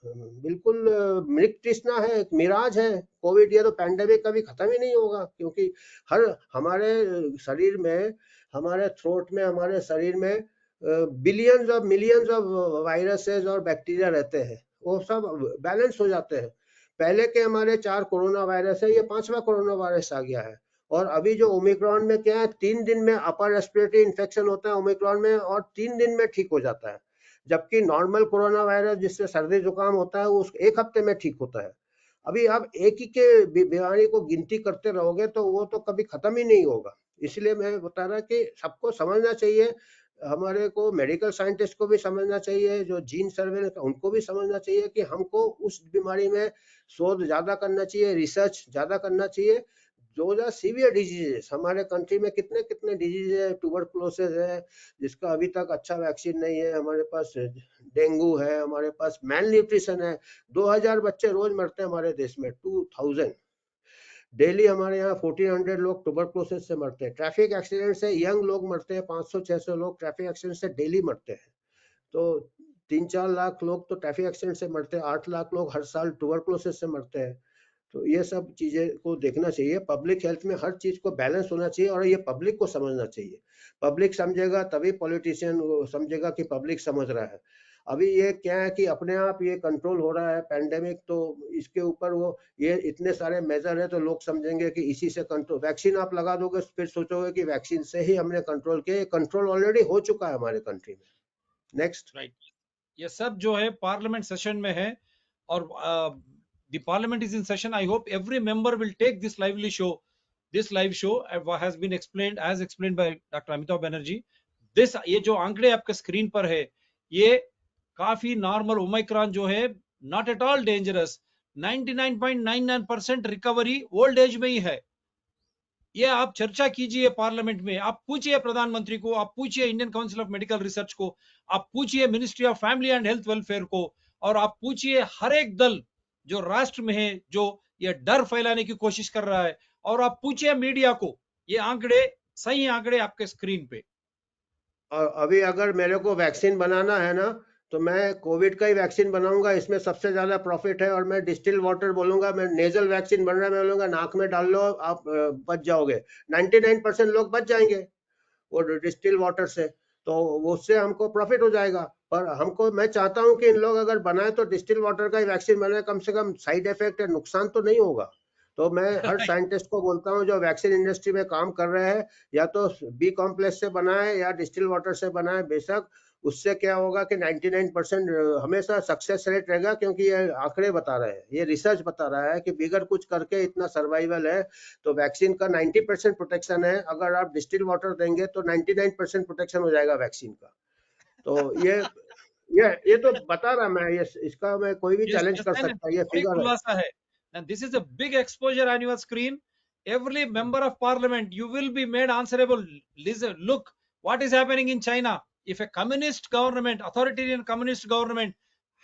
बिल्कुल मृत तृष्णा है, एक मिराज है कोविड। ये तो पैंडेमिक कभी खत्म ही नहीं होगा, क्योंकि हर हमारे शरीर में, हमारे थ्रोट में, हमारे शरीर में billions of millions of viruses और बैक्टीरिया रहते हैं, वो सब बैलेंस हो जाते हैं। पहले के हमारे 4 कोरोना वायरस है, ये 5वां कोरोना वायरस आ गया है। और अभी जो ओमिक्रॉन में क्या है, 3 दिन में अपर रेस्पिरेटरी इन्फेक्शन होता है ओमिक्रॉन में, और 3 दिन में ठीक हो जाता है, जबकि नॉर्मल कोरोना वायरस जिससे सर्दी जुकाम होता है वो उस 1 हफ्ते में ठीक होता है। अभी आप एक ही के बीमारी को गिनती करते रहोगे तो वो तो कभी खत्म ही नहीं होगा। इसलिए मैं बता रहा कि सबको समझना चाहिए, हमारे को मेडिकल साइंटिस्ट को भी समझना चाहिए, जो जीन सर्वे उनको भी समझना चाहिए कि हमको उस बीमारी में शोध ज्यादा करना चाहिए, रिसर्च ज्यादा करना चाहिए। जो सीवियर डिजीजेस हमारे कंट्री में कितने कितने डिजीज है, ट्यूबरकुलोसिस है जिसका अभी तक अच्छा वैक्सीन नहीं है, हमारे पास डेंगू है, हमारे पास मैल न्यूट्रिशन है। 2000 बच्चे रोज मरते हैं हमारे देश में, 2000 डेली हमारे यहाँ 1400 लोग ट्यूबरकुलोसिस से मरते हैं। ट्रैफिक एक्सीडेंट से यंग लोग मरते हैं, 500-600 लोग ट्रैफिक एक्सीडेंट से डेली मरते हैं। तो 3-4 लाख लोग तो ट्रैफिक एक्सीडेंट से मरते हैं, 8 लाख लोग हर साल ट्यूबरकुलोसिस से मरते हैं। तो ये सब चीजें को देखना चाहिए। पब्लिक हेल्थ में हर चीज को बैलेंस होना चाहिए, और ये पब्लिक को समझना चाहिए। पब्लिक समझेगा तभी पॉलिटिशियन समझेगा कि पब्लिक समझ रहा है। अभी ये क्या है कि अपने आप ये कंट्रोल हो रहा है पैंडेमिक, तो इसके ऊपर वो ये इतने सारे मेजर है तो लोग समझेंगे कि इसी से कंट्रोल। वैक्सीन आप लगा दोगे फिर सोचोगे कि वैक्सीन से ही हमने कंट्रोल किया, कंट्रोल ऑलरेडी हो चुका है हमारे कंट्री में। नेक्स्ट। राइट, ये सब जो है पार्लियामेंट सेशन में है, और the parliament is in session. I hope every member will take this live show has been explained, as explained by Dr. Amitabh Banerjee. this ये जो आंकड़े आपके स्क्रीन पर है, ये काफी नॉर्मल ओमिक्रॉन जो है, not at all dangerous, 99.99% recovery old age में ही है। ये आप चर्चा कीजिए पार्लियामेंट में, आप पूछिए प्रधानमंत्री को, आप पूछिए Indian council of medical research को, आप पूछिए ministry of family and health welfare को, और आप पूछिए हर एक दल जो राष्ट्र में है जो ये डर फैलाने की कोशिश कर रहा है, और आप पूछिए मीडिया को। ये आंकड़े, सही आंकड़े आपके स्क्रीन पे। और अभी अगर मेरे को वैक्सीन बनाना है ना, तो मैं कोविड का ही वैक्सीन बनाऊंगा, इसमें सबसे ज्यादा प्रॉफिट है। और मैं डिस्टिल वाटर बोलूंगा, मैं नेजल वैक्सीन बन रहा है, मैं बोलूंगा नाक में डाल लो, आप बच जाओगे। 99% लोग बच जाएंगे वो डिस्टिल वाटर से, तो उससे हमको प्रॉफिट हो जाएगा। पर हमको, मैं चाहता हूं कि इन लोग अगर बनाए तो डिस्टिल वाटर का ही वैक्सीन बनाए, कम से कम साइड इफेक्ट या नुकसान तो नहीं होगा। तो मैं हर साइंटिस्ट को बोलता हूं जो वैक्सीन इंडस्ट्री में काम कर रहे हैं, या तो बी कॉम्प्लेक्स से बनाए या डिस्टिल वाटर से बनाए, बेशक उससे क्या होगा कि 99% हमेशा सक्सेस रेट रहेगा, क्योंकि ये आंकड़े बता रहे हैं, ये रिसर्च बता रहा है कि बिगर कुछ करके इतना सर्वाइवल है। तो वैक्सीन का 90% प्रोटेक्शन है, अगर आप डिस्टिल वाटर देंगे तो 99% प्रोटेक्शन हो जाएगा वैक्सीन का। तो ये तो बता रहा मैं, ये इसका मैं कोई भी Yes, चैलेंज yes, कर and सकता है, ये बड़ी फिगर है। खुलासा है, and this is a big exposure on your screen. Every member of parliament, you will be made answerable. Listen, look what is happening in China. If a communist government, authoritarian communist government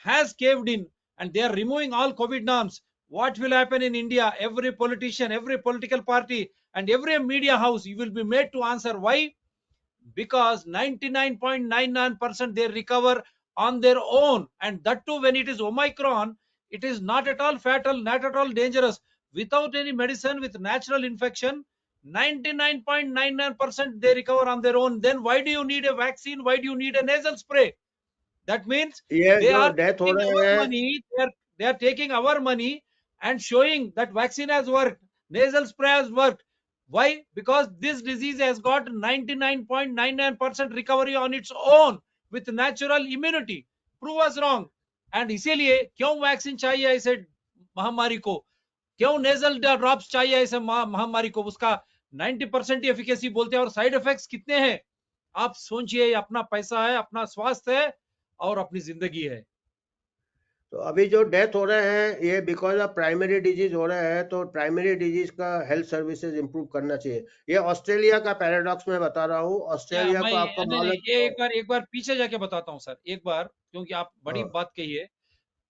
has caved in and they are removing all COVID norms, what will happen in India? Every politician, every political party, and every media house, you will be made to answer. Why? Because 99.99% they recover on their own, and that too when it is Omicron, it is not at all fatal, not at all dangerous, without any medicine, with natural infection. 99.99% they recover on their own. Then why do you need a vaccine? Why do you need a nasal spray? That means ये they जो are death हो taking रहे our हैं, money, they are taking our money and showing that vaccine has worked, nasal spray has worked. Why? Because this disease has got 99.99% recovery on its own. with natural immunity. Prove us wrong. And इसीलिए क्यों vaccine चाहिए ऐसे महामारी को, क्यों nasal drops चाहिए ऐसे महामारी को, उसका 90% एफिकेसी बोलते हैं और साइड इफेक्ट्स कितने हैं आप सोचिए। अपना पैसा है, अपना स्वास्थ्य है और अपनी जिंदगी है। तो अभी जो डेथ हो रहे हैं ये बिकॉज ऑफ प्राइमरी डिजीज हो रहा है, तो प्राइमरी डिजीज का हेल्थ सर्विसेज इंप्रूव करना चाहिए। ये ऑस्ट्रेलिया का पैराडॉक्स मैं बता रहा हूँ। या ऑस्ट्रेलिया मैं को आपको नहीं नहीं, मालूम ये एक बार पीछे जाके बताता हूँ सर, एक बार, क्योंकि आप बड़ी हाँ बात कही है।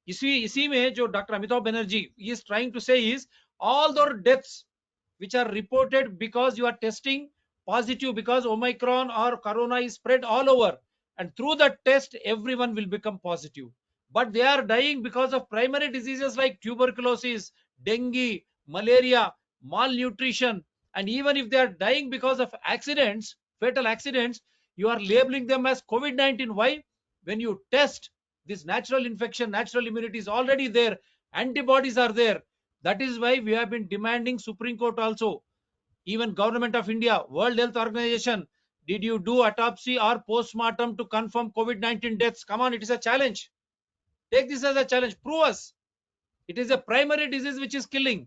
इसी में जो doctor Amitabh Banerjee is trying to say is all the deaths which are reported because you are testing positive, because Omicron or Corona is spread all over, and through that test everyone will become positive, but they are dying because of primary diseases like tuberculosis, dengue, malaria, malnutrition, and even if they are dying because of accidents, fatal accidents, you are labeling them as COVID-19. Why? When you test, this natural infection, natural immunity is already there, antibodies are there. That is why we have been demanding Supreme Court also, even Government of India, World Health Organization, did you do autopsy or post-mortem to confirm COVID-19 deaths? Come on, it is a challenge. Take this as a challenge. Prove us. It is a primary disease which is killing.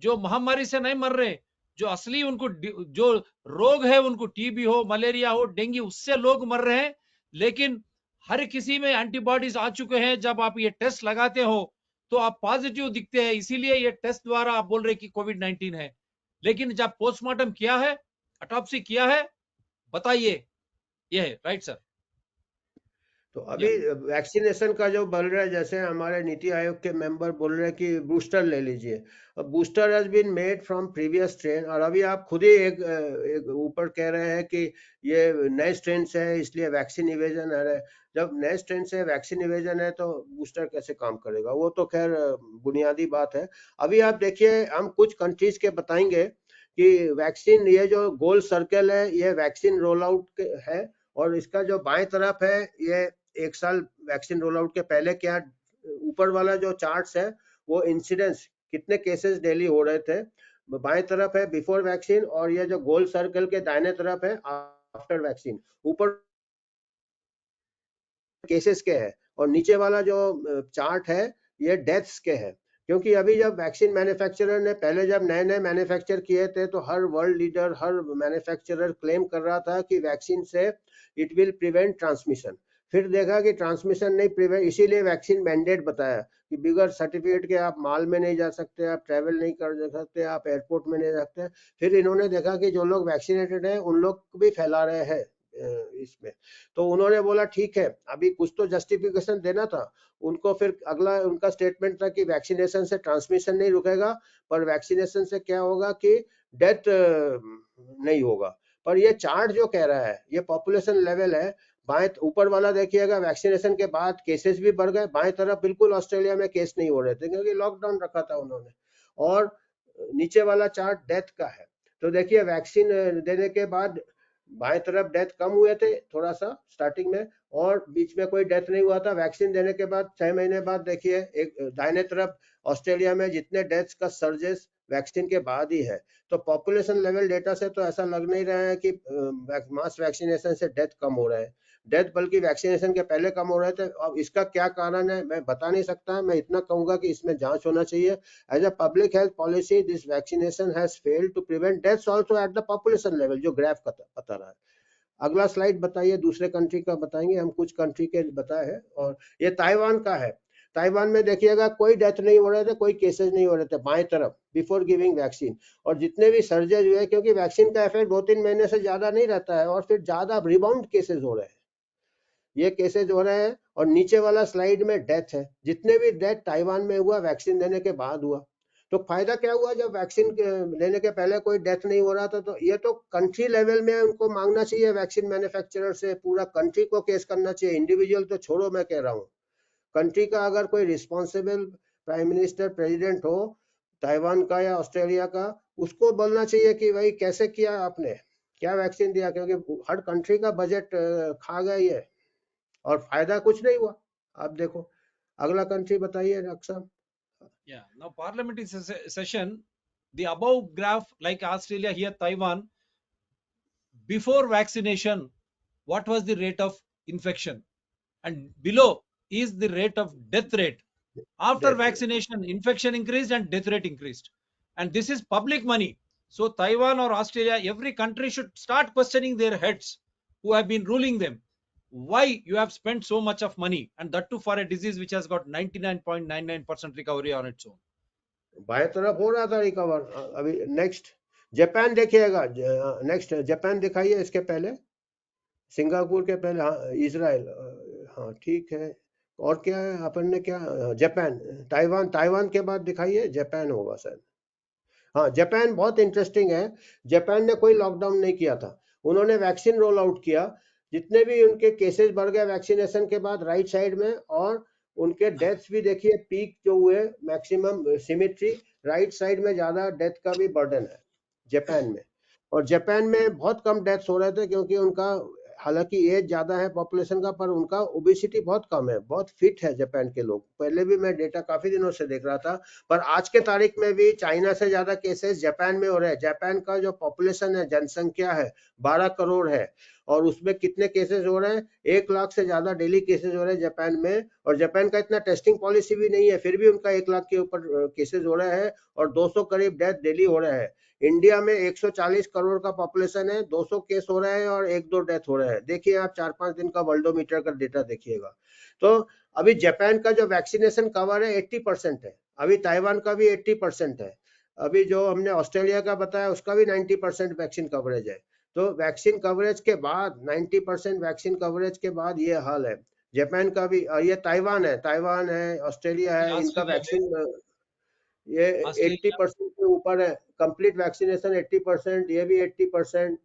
जो महामारी से नहीं मर रहे, जो असली उनको जो रोग है, उनको टीबी हो, मलेरिया हो, डेंगू, उससे लोग मर रहे हैं। लेकिन हर किसी में एंटीबॉडीज आ चुके हैं। जब आप ये टेस्ट लगाते हो तो आप पॉजिटिव दिखते हैं, इसीलिए ये टेस्ट द्वारा आप बोल रहे कि कोविड-19 है। लेकिन जब पोस्टमार्टम किया है, ऑटोप्सी किया है, बताइए। ये है राइट सर। तो अभी वैक्सीनेशन का जो बोल रहा है, जैसे हमारे नीति आयोग के मेंबर बोल रहे हैं कि बूस्टर ले लीजिए। अब booster has been made from previous strain, और अभी आप खुद ही एक ऊपर कह रहे हैं कि ये नए स्ट्रेन से है इसलिए वैक्सीन इवेजन है। जब नए स्ट्रेन से वैक्सीन इवेजन है तो बूस्टर कैसे काम करेगा? वो तो खैर बुनियादी बात है। अभी आप देखिए, हम कुछ कंट्रीज के बताएंगे कि वैक्सीन, ये जो गोल सर्कल है ये वैक्सीन रोल आउट है, और इसका जो बाएं तरफ है ये एक साल वैक्सीन रोल आउट के पहले क्या, ऊपर वाला जो चार्ट्स है वो इंसिडेंस कितने केसेस डेली हो रहे थे, बाएं तरफ है बिफोर वैक्सीन, और ये जो गोल सर्कल के दाहिने तरफ है आफ्टर वैक्सीन। ऊपर केसेस के है और नीचे वाला जो चार्ट है ये डेथ्स के है। क्योंकि अभी जब वैक्सीन मैन्युफैक्चरर ने पहले जब नए नए मैन्युफैक्चर किए थे तो हर वर्ल्ड लीडर, हर मैन्युफैक्चरर क्लेम कर रहा था कि वैक्सीन से इट विल प्रिवेंट ट्रांसमिशन। फिर देखा कि ट्रांसमिशन नहीं प्रिवेंट, इसीलिए वैक्सीन मैंडेट बताया कि बिगर सर्टिफिकेट के आप मॉल में नहीं जा सकते, आप ट्रैवल नहीं कर सकते, आप एयरपोर्ट में नहीं जा सकते। फिर इन्होंने देखा कि जो लोग वैक्सीनेटेड हैं उन लोग भी फैला रहे हैं इसमें, तो उन्होंने बोला ठीक है, अभी कुछ तो जस्टिफिकेशन देना था उनको। फिर अगला उनका स्टेटमेंट था कि वैक्सीनेशन से ट्रांसमिशन नहीं रुकेगा, पर वैक्सीनेशन से क्या होगा कि डेथ नहीं होगा। पर ये चार्ट जो कह रहा है ये पॉपुलेशन लेवल है। बाएं ऊपर वाला देखिएगा, वैक्सीनेशन के बाद केसेस भी बढ़ गए, बाएं तरफ बिल्कुल ऑस्ट्रेलिया में केस नहीं हो रहे थे क्योंकि लॉकडाउन रखा था उन्होंने, और नीचे वाला चार्ट डेथ का है। तो देखिए वैक्सीन देने के बाद बाएं तरफ डेथ कम हुए थे थोड़ा सा स्टार्टिंग में, और बीच में कोई डेथ नहीं हुआ था। वैक्सीन देने के बाद 6 महीने बाद देखिए एक दाहिने तरफ ऑस्ट्रेलिया में जितने डेथ्स का सर्जेस वैक्सीन के बाद ही है। तो पॉपुलेशन लेवल डेटा से तो ऐसा लग नहीं रहा है कि मास वैक्सीनेशन से डेथ कम हो रहा है, डेथ बल्कि वैक्सीनेशन के पहले कम हो रहे थे। अब इसका क्या कारण है मैं बता नहीं सकता, मैं इतना कहूंगा कि इसमें जांच होना चाहिए। As a public health policy this vaccination has failed to prevent deaths also at the population level, जो ग्राफ बता रहा है। अगला स्लाइड बताइए, दूसरे कंट्री का बताएंगे हम, कुछ कंट्री के बताए हैं, और ये ताइवान का है। ताइवान में देखिएगा कोई डेथ नहीं हो रहे थे, कोई केसेस नहीं हो रहे थे बाएं तरफ बिफोर गिविंग वैक्सीन, और जितने भी सर्जेज हुए, क्योंकि वैक्सीन का इफेक्ट 2-3 महीने से ज्यादा नहीं रहता है, और फिर ज्यादा रिबाउंड केसेस हो रहे हैं, ये केसेस हो रहे हैं। और नीचे वाला स्लाइड में डेथ है, जितने भी डेथ ताइवान में हुआ वैक्सीन देने के बाद हुआ। तो फायदा क्या हुआ, जब वैक्सीन लेने के पहले कोई डेथ नहीं हो रहा था। तो ये तो कंट्री लेवल में उनको मांगना चाहिए वैक्सीन मैन्युफैक्चरर से, पूरा कंट्री को केस करना चाहिए, इंडिविजुअल तो छोड़ो, मैं कह रहा हूँ कंट्री का अगर कोई रिस्पॉन्सिबल प्राइम मिनिस्टर प्रेसिडेंट हो ताइवान का या ऑस्ट्रेलिया का, उसको बोलना चाहिए कि भाई कैसे किया आपने, क्या वैक्सीन दिया, क्योंकि हर कंट्री का बजट खा गई है और फायदा कुछ नहीं हुआ। आप देखो अगला कंट्री बताइए डॉक्टर साहब। Yeah, now parliamentary session, the above graph, like Australia, here Taiwan, before vaccination, what was the rate of infection, and below is the rate of death rate. After Death rate. vaccination, infection increased and death rate increased. And this is public money. So Taiwan or Australia, every country should start questioning their heads who have been ruling them. Why you have spent so much of money, and that too for a disease which has got 99.99% recovery on its own. बाएं तरफ हो रहा था recover. अभी next Japan देखिएगा। Next Japan दिखाइए, इसके पहले सिंगापुर के पहले, हाँ इजराइल, हाँ ठीक है। और क्या है अपन ने, क्या जापान, ताइवान, ताइवान के बाद दिखाइए, जापान होगा सर। हाँ जापान बहुत इंटरेस्टिंग है। जापान ने कोई लॉकडाउन नहीं किया था, उन्होंने वैक्सीन रोल आउट किया। जितने भी उनके केसेस बढ़ गए वैक्सीनेशन के बाद राइट साइड में, और उनके डेथ्स भी देखिए, पीक जो हुए मैक्सिमम सिमेट्री, राइट साइड में ज्यादा डेथ का भी बर्डन है जापान में। और जापान में बहुत कम डेथ्स हो रहे थे, क्योंकि उनका हालांकि एज ज्यादा है पॉपुलेशन का, पर उनका ओबेसिटी बहुत कम है, बहुत फिट है जापान के लोग। पहले भी मैं डेटा काफी दिनों से देख रहा था, पर आज के तारीख में भी चाइना से ज्यादा केसेस जापान में हो रहे हैं। जापान का जो पॉपुलेशन है, जनसंख्या है 12 करोड़ है, और उसमें कितने केसेस हो रहे हैं, 1 लाख से ज्यादा डेली केसेस हो रहे हैं जापान में। और जापान का इतना टेस्टिंग पॉलिसी भी नहीं है, फिर भी उनका 1 लाख के ऊपर केसेस हो रहे हैं, और 200 करीब डेथ डेली हो रहे हैं। इंडिया में 140 करोड़ का पॉपुलेशन है, 200 केस हो रहे हैं और 1-2 डेथ हो रहे हैं। देखिए आप 4-5 दिन का वर्ल्डोमीटर का डेटा देखिएगा। तो अभी जापान का जो वैक्सीनेशन कवर है 80% है, अभी ताइवान का भी 80% है, अभी जो हमने ऑस्ट्रेलिया का बताया उसका भी 90% वैक्सीन कवरेज है। तो वैक्सीन कवरेज के बाद, 90% वैक्सीन कवरेज के बाद ये हाल है जापान का भी। ये ताइवान है, ऑस्ट्रेलिया है, इनका ऑस्ट्रेलिया वैक्सीन ये ऑस्ट्रेलिया 80% से ऊपर है, कंप्लीट वैक्सीनेशन 80%, ये भी 80%,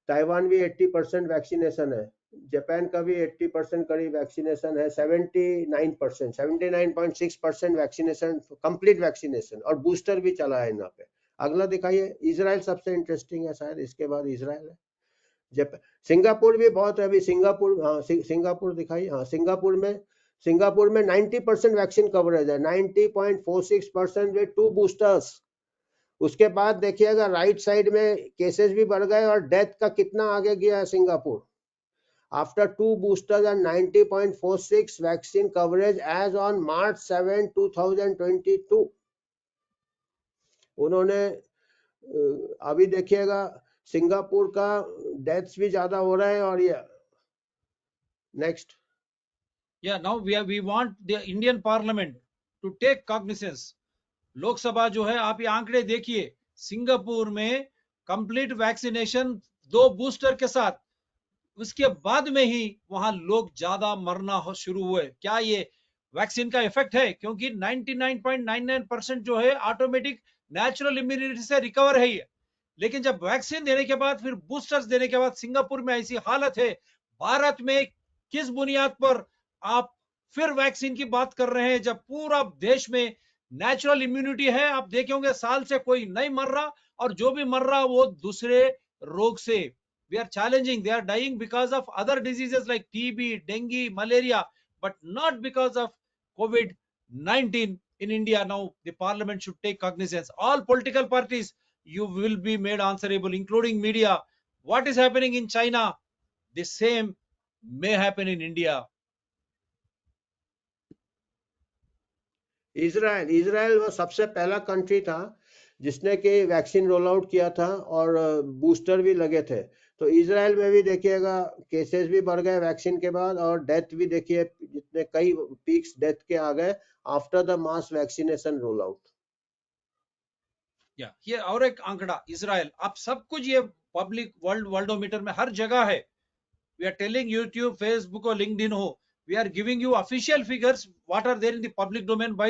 ताइवान भी 80% वैक्सीनेशन है, जापान का भी 80% करीब वैक्सीनेशन है, 79%, 79.6% वैक्सीनेशन, कंप्लीट वैक्सीनेशन, और बूस्टर भी चला है यहाँ पे। अगला दिखाइए, इजराइल सबसे इंटरेस्टिंग है शायद, इसके बाद इजराइल है। सिंगापुर भी बहुत है, अभी सिंगापुर, हाँ सिंगापुर दिखाइए, हाँ सिंगापुर में 90% वैक्सीन कवरेज है, 90.46% विद 2 बूस्टर्स। उसके बाद देखिएगा राइट साइड में केसेस भी बढ़ गए, और डेथ का कितना आगे गया है Singapore. After 2 boosters and 90.46 vaccine coverage as on March 7, 2022। उन्होंने अभी देखिएगा सिंगापुर का डेथ्स भी ज्यादा हो रहे हैं। और ये next, Yeah, now we want the Indian Parliament to take cognizance. Lok Sabha जो है, आप ये आंकड़े देखिए, सिंगापुर में कंप्लीट वैक्सीनेशन 2 बूस्टर के साथ, उसके बाद में ही वहां लोग ज्यादा मरना शुरू हुए। क्या ये वैक्सीन का इफेक्ट है? क्योंकि 99.99% जो है ऑटोमेटिक नेचुरल इम्यूनिटी से रिकवर है ये। लेकिन जब वैक्सीन देने के बाद, फिर बूस्टर्स देने के बाद सिंगापुर में ऐसी हालत है। भारत में किस बुनियाद पर आप फिर वैक्सीन की बात कर रहे हैं, जब पूरा देश में नेचुरल इम्यूनिटी है? आप देखे होंगे साल से कोई नहीं मर रहा, और जो भी मर रहा वो दूसरे रोग से। We are challenging, they are dying because of other diseases like TB, dengue, malaria, but not because of COVID-19 in India. Now the parliament should take cognizance. All political parties, you will be made answerable, including media. What is happening in China, the same may happen in India. Israel वो सबसे पहला country था जिसने कि vaccine roll out किया था, और booster भी लगे थे। तो इजराइल में भी देखिएगा केसेस भी बढ़ गए वैक्सीन के बाद, और डेथ भी देखिए, जितने कई पीक्स डेथ के आ गए after the mass vaccination roll out. ये और एक आंकड़ा, इजराइल, अब सब कुछ ये पब्लिक वर्ल्डोमीटर में हर जगह है। We are telling YouTube, Facebook or LinkedIn हो, we are giving you official figures what are there in the public domain by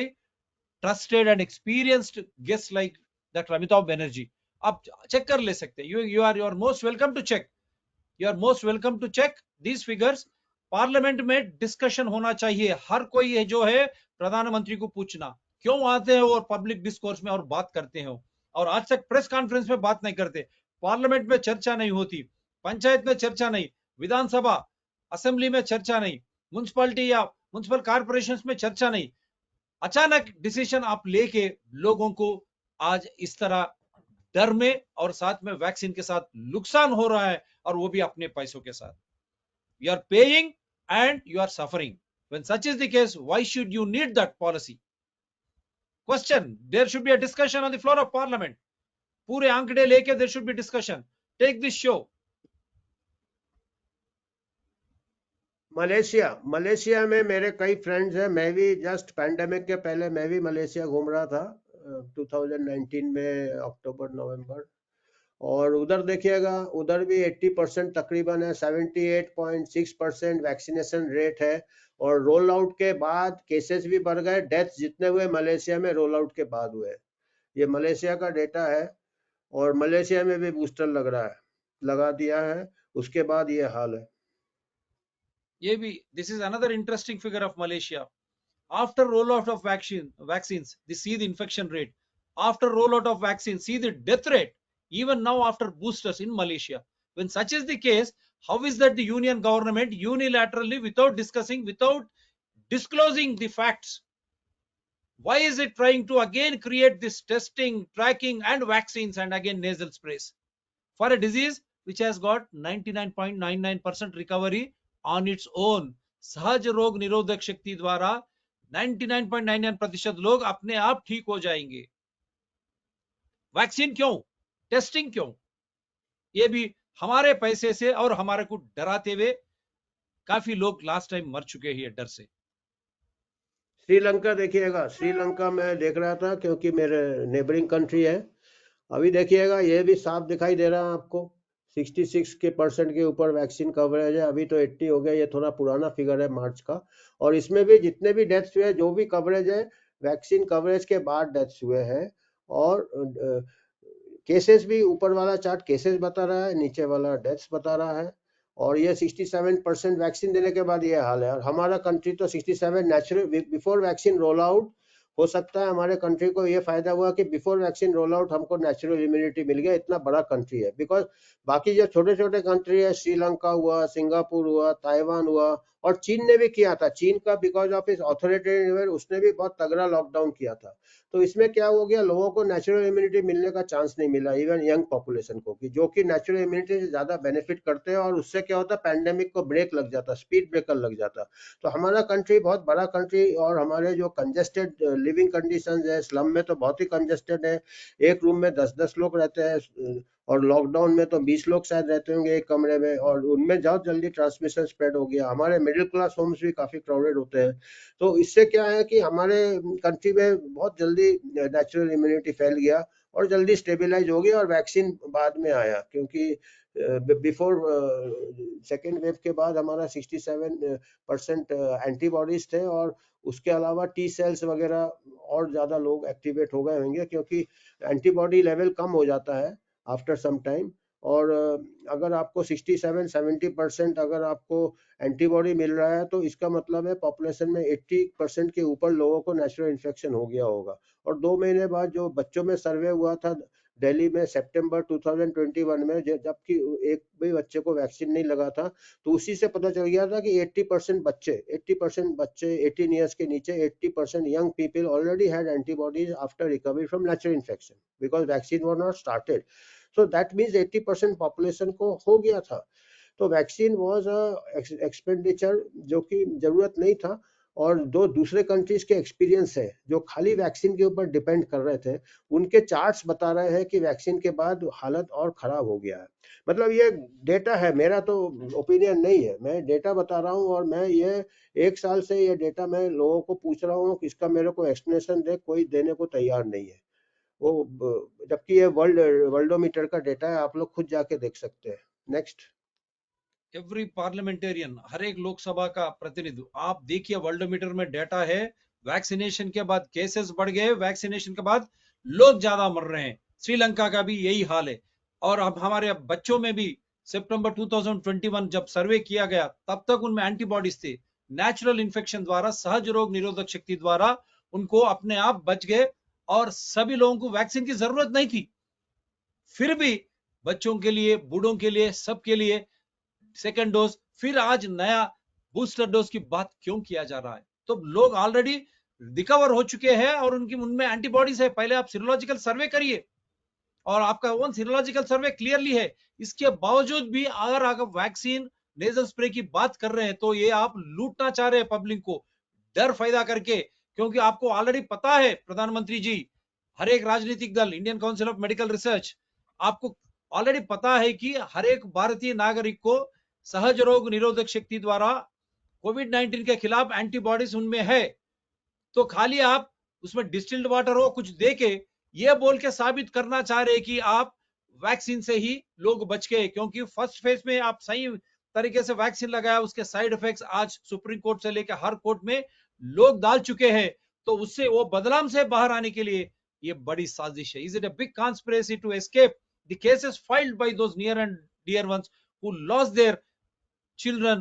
trusted and experienced guests like that Amitabh Banerjee. आप check कर ले सकते हैं। You are most welcome to check. You are most welcome to check these figures. Parliament में discussion होना चाहिए। हर कोई है जो है प्रधानमंत्री को पूछना, क्यों आते हैं और पब्लिक डिस्कोर्स में और बात करते हैं, और आज तक प्रेस कॉन्फ्रेंस में बात नहीं करते, पार्लियामेंट में चर्चा नहीं होती, पंचायत में चर्चा नहीं, विधानसभा असेंबली में चर्चा नहीं, म्युनिसिपैलिटी या म्युनिसिपल कॉर्पोरेशन में चर्चा नहीं। अचानक डिसीजन आप लेके लोगों को आज इस तरह डर में और साथ में वैक्सीन के साथ नुकसान हो रहा है, और वो भी अपने पैसों के साथ। We are paying and you are suffering. When such is the case, why should you need that policy? Question. There should be a discussion on the floor of parliament. पूरे आंकड़े लेके there should be discussion. Take this show. Malaysia में मेरे कई friends हैं। मैं भी just pandemic के पहले मैं भी मलेशिया घूम रहा था 2019 में अक्टूबर नवंबर, और उधर देखिएगा उधर भी 80% तकरीबन है, 78.6% वैक्सीनेशन रेट है। और रोल आउट के बाद केसेस भी बढ़ गए, डेथ जितने हुए मलेशिया में रोल आउट के बाद हुए। ये मलेशिया का डेटा है, और मलेशिया में भी बूस्टर लग रहा है, लगा दिया है, उसके बाद ये हाल है। ये भी, this is another interesting figure of Malaysia. After rollout of vaccines, they see the infection rate. After rollout of vaccines, see the death rate. Even now after boosters in Malaysia. When such is the case, how is that the union government unilaterally, without discussing, without disclosing the facts, why is it trying to again create this testing, tracking and vaccines and again nasal sprays for a disease which has got 99.99% recovery on its own? सहज रोग निरोधक शक्ति द्वारा 99.99% लोग अपने आप ठीक हो जाएंगे। वैक्सीन क्यों, टेस्टिंग क्यों? ये भी हमारे पैसे से और हमारे को डराते हुए काफी लोग लास्ट टाइम मर चुके हैं डर से। श्रीलंका देखिएगा, श्रीलंका में देख रहा था क्योंकि मेरे नेबरिंग कंट्री है। अभी देखिएगा ये भी साफ दिखाई दे रहा है आपको, 66% के ऊपर वैक्सीन कवरेज है। अभी तो 80 हो गया, ये थोड़ा पुराना फिगर है मार्च का। और इसमें भी जितने भी डेथ्स हुए, जो भी कवरेज है वैक्सीन कवरेज के बाद डेथ्स हुए हैं। और केसेस भी, ऊपर वाला चार्ट केसेस बता रहा है, नीचे वाला डेथ्स बता रहा है। और ये 67% वैक्सीन देने के बाद ये हाल है। और हमारा कंट्री तो 67 natural before vaccine roll out, हो सकता है हमारे कंट्री को ये फायदा हुआ कि बिफोर वैक्सीन रोल आउट हमको नेचुरल इम्यूनिटी मिल गया, इतना बड़ा कंट्री है। बिकॉज बाकी जो छोटे छोटे कंट्री है, श्रीलंका हुआ, सिंगापुर हुआ, ताइवान हुआ, और चीन ने भी किया था। चीन का बिकॉज ऑफ इस ऑथोरिटेरियन उसने भी बहुत तगड़ा लॉकडाउन किया था। तो इसमें क्या हो गया, लोगों को नेचुरल इम्यूनिटी मिलने का चांस नहीं मिला, इवन यंग पॉपुलेशन को, कि जो कि नेचुरल इम्यूनिटी से ज्यादा बेनिफिट करते हैं। और उससे क्या होता है, पैंडेमिक को ब्रेक लग जाता, स्पीड ब्रेकर लग जाता। तो हमारा कंट्री बहुत बड़ा कंट्री, और हमारे जो कंजेस्टेड लिविंग कंडीशंस है, स्लम में तो बहुत ही कंजेस्टेड है। एक रूम में 10-10 लोग रहते हैं, और लॉकडाउन में तो 20 लोग शायद रहते होंगे एक कमरे में, और उनमें बहुत जल्दी ट्रांसमिशन स्प्रेड हो गया। हमारे मिडिल क्लास होम्स भी काफी क्राउडेड होते हैं। तो इससे क्या है कि हमारे कंट्री में बहुत जल्दी नेचुरल इम्यूनिटी फैल गया और जल्दी स्टेबलाइज हो गया। और वैक्सीन बाद में आया, क्योंकि बिफोर सेकेंड वेव के बाद हमारा 67% एंटीबॉडीज थे, और उसके अलावा टी सेल्स वगैरह और ज्यादा लोग एक्टिवेट हो गए होंगे, क्योंकि एंटीबॉडी लेवल कम हो जाता है आफ्टर सम टाइम। और अगर आपको 67-70% अगर आपको एंटीबॉडी मिल रहा है, तो इसका मतलब है पॉपुलेशन में 80% के ऊपर लोगों को नेचुरल इन्फेक्शन हो गया होगा। और 2 महीने बाद जो बच्चों में सर्वे हुआ था दिल्ली में सितंबर 2021 में, जबकि एक भी बच्चे को वैक्सीन नहीं लगा था, तो उसी से पता चल गया था कि 80% बच्चे 18 ईयर्स के नीचे, 80% young people already had antibodies after recovery from natural infection, because vaccine were not started. So that means 80% population को हो गया था। तो वैक्सीन वाज अ एक्सपेंडिचर जो कि जरूरत नहीं था। और दो दूसरे कंट्रीज के एक्सपीरियंस है जो खाली वैक्सीन के ऊपर डिपेंड कर रहे थे, उनके चार्ट्स बता रहे हैं कि वैक्सीन के बाद हालत और खराब हो गया है। मतलब ये डेटा है, मेरा तो ओपिनियन नहीं है, मैं डेटा बता रहा हूँ। और मैं ये 1 साल से ये डेटा मैं लोगों को पूछ रहा हूँ कि इसका मेरे को एक्सप्लेनेशन दे, कोई देने को तैयार नहीं है वो, जबकि ये वर्ल्डोमीटर का डेटा है, आप लोग खुद जाके देख सकते हैं। नेक्स्ट। एवरी पार्लियामेंटेरियन, हर एक लोकसभा का प्रतिनिधि, आप देखिए वर्ल्डोमीटर में डेटा है, वैक्सीनेशन के बाद केसेस बढ़ गए, वैक्सीनेशन के बाद लोग ज्यादा मर रहे हैं। श्रीलंका का भी यही हाल है। और अब हमारे बच्चों में भी सितंबर 2021 जब सर्वे किया गया, तब तक उनमें एंटीबॉडीज थे, नेचुरल इन्फेक्शन द्वारा, सहज रोग निरोधक शक्ति द्वारा उनको अपने आप बच गए, और सभी लोगों को वैक्सीन की जरूरत नहीं थी। फिर भी बच्चों के लिए, बूढ़ों के लिए, सबके लिए सेकेंड डोज, फिर आज नया बूस्टर डोज की बात क्यों किया जा रहा है? तो लोग ऑलरेडी रिकवर हो चुके हैं और उनमें एंटीबॉडीज है। पहले आप सीरोलॉजिकल सर्वे करिए, और आपका ओन सीरोलॉजिकल सर्वे क्लियरली है। इसके बावजूद भी अगर वैक्सीन नेजल स्प्रे की बात कर रहे हैं तो ये आप लूटना चाह रहे हैं पब्लिक को डर पैदा करके, क्योंकि आपको ऑलरेडी पता है प्रधानमंत्री जी, हर एक राजनीतिक दल, Indian council of medical research, आपको ऑलरेडी पता है कि हर एक भारतीय नागरिक को सहज रोग निरोधक शक्ति द्वारा कोविड-19 के खिलाफ एंटीबॉडीज उनमें है। तो खाली आप उसमें डिस्टिल्ड वाटर हो कुछ दे के ये बोल के साबित करना चाह रहे कि आप वैक्सीन से ही लोग बच गए, क्योंकि फर्स्ट फेज में आप सही तरीके से वैक्सीन लगाया, उसके साइड इफेक्ट्स आज सुप्रीम कोर्ट से लेकर हर कोर्ट में लोग डाल चुके हैं। तो उससे वो बदलाव से बाहर आने के लिए ये बड़ी साजिश है। Is it a big conspiracy to escape the cases filed by those near and dear ones who lost their children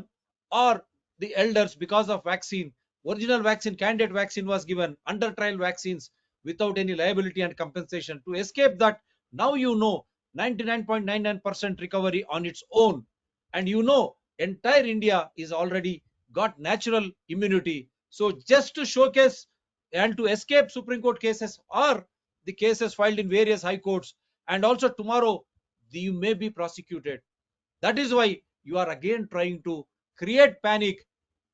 or the elders because of vaccine? Original vaccine, candidate vaccine was given, under trial vaccines without any liability and compensation. To escape that, now you know 99.99% recovery on its own. And you know, entire India is already got natural immunity. So just to showcase and to escape Supreme Court cases or the cases filed in various high courts, and also tomorrow you may be prosecuted. That is why you are again trying to create panic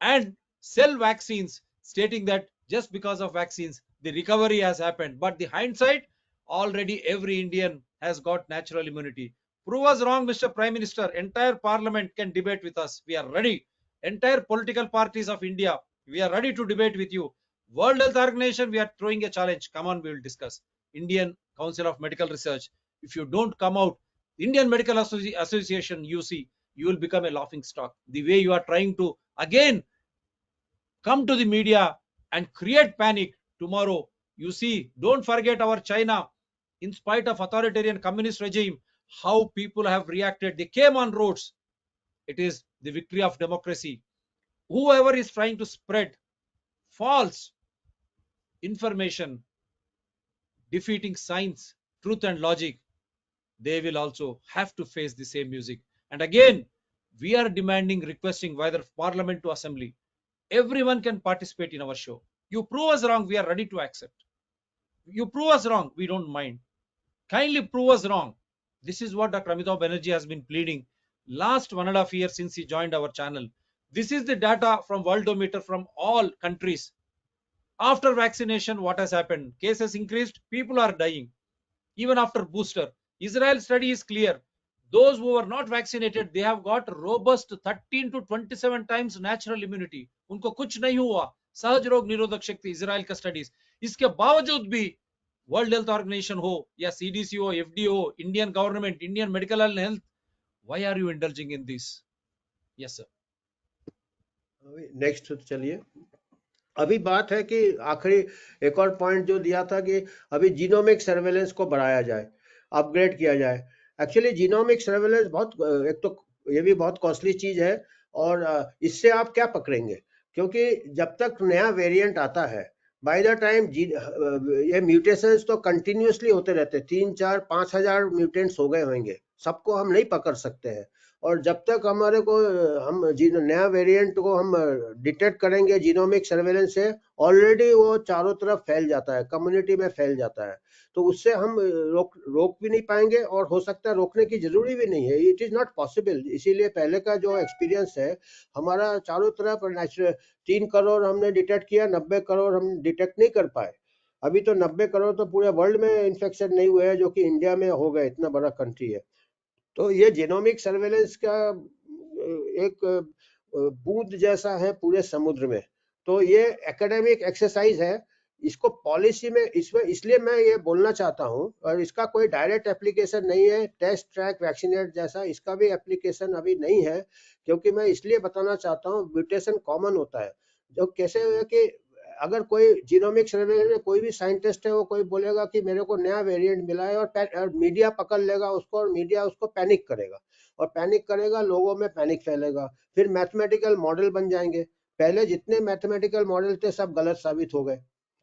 and sell vaccines, stating that just because of vaccines, the recovery has happened. But the hindsight, already every Indian has got natural immunity. Prove us wrong, Mr. Prime Minister. Entire parliament can debate with us. We are ready. Entire political parties of India, we are ready to debate with you. World Health Organization, we are throwing a challenge. Come on, we will discuss. Indian Council of Medical Research, if you don't come out, Indian Medical Association, UC, you will become a laughing stock. The way you are trying to again come to the media and create panic tomorrow, you see, don't forget our China, in spite of authoritarian communist regime, how people have reacted. They came on roads. It is the victory of democracy. Whoever is trying to spread false information, defeating science, truth and logic, they will also have to face the same music. And again, we are demanding, requesting whether parliament to assembly, everyone can participate in our show. You prove us wrong, we are ready to accept. You prove us wrong, we don't mind. Kindly prove us wrong. This is what Dr. Amitabh Banerjee has been pleading last 1.5 years since he joined our channel. This is the data from Worldometer from all countries. After vaccination, what has happened? Cases increased, people are dying. Even after booster, Israel study is clear. Those who were not vaccinated, they have got robust 13 to 27 times natural immunity. उनको कुछ नहीं हुआ, सहज रोग निरोधक शक्ति, Israel का studies. इसके बावजूद भी वर्ल्ड हेल्थ ऑर्गेनाइजेशन हो या सीडीसी हो, एफडीए हो, Indian government, Indian medical and health, why are you indulging in this? Yes sir. Next चलिए. अभी बात है कि आखिरी एक और पॉइंट जो दिया था कि अभी जीनोमिक सर्वेलेंस को बढ़ाया जाए, अपग्रेड किया जाए. एक्चुअली जीनोमिक सर्वेलेंस बहुत, एक तो ये भी बहुत कॉस्टली चीज है, और इससे आप क्या पकड़ेंगे, क्योंकि जब तक नया वेरिएंट आता है, बाय द टाइम ये म्यूटेशंस तो कंटिन्यूसली होते रहते, 3-4-5 हजार म्यूटेंट्स हो गए होंगे, सबको हम नहीं पकड़ सकते हैं. और जब तक हमारे को हम नया वेरिएंट को हम डिटेक्ट करेंगे जीनोमिक सर्वेलेंस से, ऑलरेडी वो चारों तरफ फैल जाता है, कम्युनिटी में फैल जाता है, तो उससे हम रोक भी नहीं पाएंगे, और हो सकता है रोकने की जरूरी भी नहीं है, इट इज नॉट पॉसिबल. इसीलिए पहले का जो एक्सपीरियंस है हमारा, चारों तरफ 3 करोड़ हमने डिटेक्ट किया, 90 करोड़ हम डिटेक्ट नहीं कर पाए. अभी तो 90 करोड़ तो पूरे वर्ल्ड में इन्फेक्शन नहीं हुए हैं, जो कि इंडिया में हो गए, इतना बड़ा कंट्री है. तो ये जीनोमिक सर्वेलेंस का एक बूंद जैसा है पूरे समुद्र में. तो ये एकेडमिक एक्सरसाइज है, इसको पॉलिसी में इसलिए मैं ये बोलना चाहता हूँ, और इसका कोई डायरेक्ट एप्लीकेशन नहीं है, टेस्ट ट्रैक वैक्सीनेट जैसा इसका भी एप्लीकेशन अभी नहीं है, क्योंकि मैं इसलिए बताना चाहता हूँ म्यूटेशन कॉमन होता है. जो कैसे है कि अगर कोई जीनोमिक सर्वे में कोई भी साइंटिस्ट है, वो कोई बोलेगा कि मेरे को नया वेरिएंट मिला है, और मीडिया पकड़ लेगा उसको, और मीडिया उसको पैनिक करेगा, और पैनिक करेगा, लोगों में पैनिक फैलेगा, फिर मैथमेटिकल मॉडल बन जाएंगे. पहले जितने मैथमेटिकल मॉडल थे सब गलत साबित हो गए,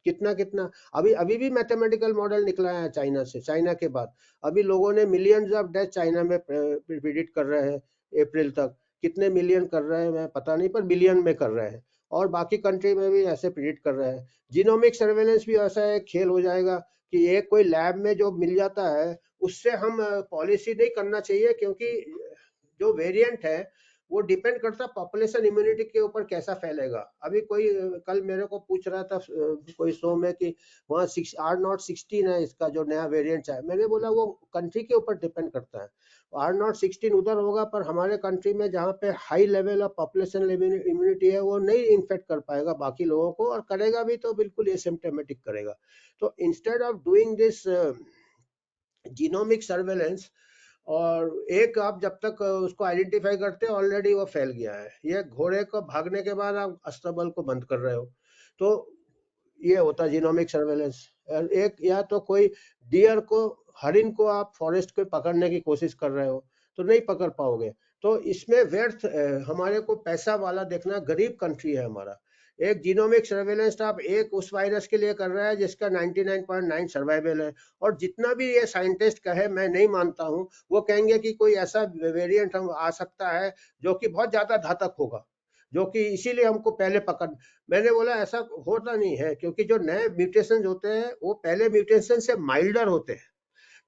कितना अभी भी मैथमेटिकल मॉडल निकला है चाइना से. चाइना के बाद अभी लोगों ने मिलियंस ऑफ डेथ चाइना में प्रिडिक्ट कर रहे हैं, अप्रैल तक कितने मिलियन कर रहे हैं मैं पता नहीं, पर बिलियन में कर रहे हैं, और बाकी कंट्री में भी ऐसे प्रिडिक्ट कर रहे हैं. जीनोमिक सर्वेलेंस भी ऐसा एक खेल हो जाएगा कि एक कोई लैब में जो मिल जाता है उससे हम पॉलिसी नहीं करना चाहिए, क्योंकि जो वेरिएंट है वो डिपेंड करता है पॉपुलेशन इम्यूनिटी के ऊपर कैसा फैलेगा। अभी कोई कल मेरे को पूछ रहा था कोई शो में कि वहाँ R016 है इसका जो नया वेरिएंट है। मैंने बोला वो कंट्री के ऊपर डिपेंड करता है। R016 उधर होगा पर हमारे कंट्री में जहाँ पे high level of population immunity है वो नहीं इन्फेक्ट कर पाएगा बाकी लोगों को, और करेगा भी तो बिल्कुल एसिम्प्टोमेटिक करेगा। तो instead of doing this genomic surveillance, और एक आप जब तक उसको आइडेंटिफाई करते हैं ऑलरेडी वो फैल गया है। ये घोड़े को भागने के बाद आप अस्तबल को बंद कर रहे हो, तो ये होता है जीनोमिक सर्वेलेंस। एक या तो कोई डियर को, हरिन को आप फॉरेस्ट को पकड़ने की कोशिश कर रहे हो तो नहीं पकड़ पाओगे। तो इसमें व्यर्थ हमारे को पैसा वाला देखना, गरीब कंट्री है हमारा। एक जीनोमिक सर्वेलेंस आप एक उस वायरस के लिए कर रहा है जिसका 99.9 सर्वाइवल है, और जितना भी ये साइंटिस्ट कहे मैं नहीं मानता हूँ, वो कहेंगे कि कोई ऐसा वेरिएंट हम आ सकता है जो कि बहुत ज्यादा घातक होगा, जो कि इसीलिए हमको पहले पकड़। मैंने बोला ऐसा होता नहीं है, क्योंकि जो नए म्यूटेशन होते हैं वो पहले म्यूटेशन से माइल्डर होते हैं।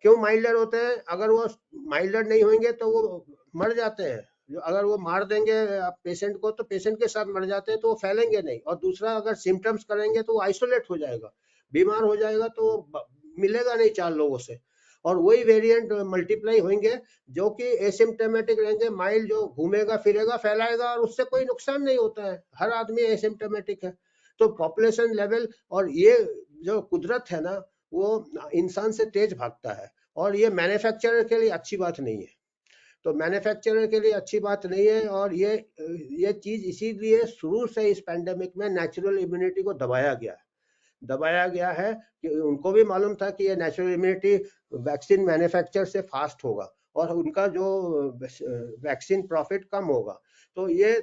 क्यों माइल्डर होते हैं? अगर वो माइल्डर नहीं होंगे तो वो मर जाते हैं। अगर वो मार देंगे पेशेंट को तो पेशेंट के साथ मर जाते हैं, तो वो फैलेंगे नहीं। और दूसरा, अगर सिम्टम्स करेंगे तो वो आइसोलेट हो जाएगा, बीमार हो जाएगा, तो मिलेगा नहीं 4 लोगों से। और वही वेरिएंट मल्टीप्लाई होंगे जो कि एसिम्टोमेटिक रहेंगे, माइल्ड, जो घूमेगा फिरेगा फैलाएगा और उससे कोई नुकसान नहीं होता है, हर आदमी एसिम्टोमेटिक है। तो पॉपुलेशन लेवल, और ये जो कुदरत है ना वो इंसान से तेज भागता है, और ये मैन्युफैक्चरर के लिए अच्छी बात नहीं है। तो मैन्युफैक्चरर के लिए अच्छी बात नहीं है, और ये चीज इसीलिए शुरू से इस पैंडेमिक में नेचुरल इम्यूनिटी को दबाया गया है कि उनको भी मालूम था कि ये नेचुरल इम्यूनिटी वैक्सीन मैन्युफैक्चर से फास्ट होगा और उनका जो वैक्सीन प्रॉफिट कम होगा। तो ये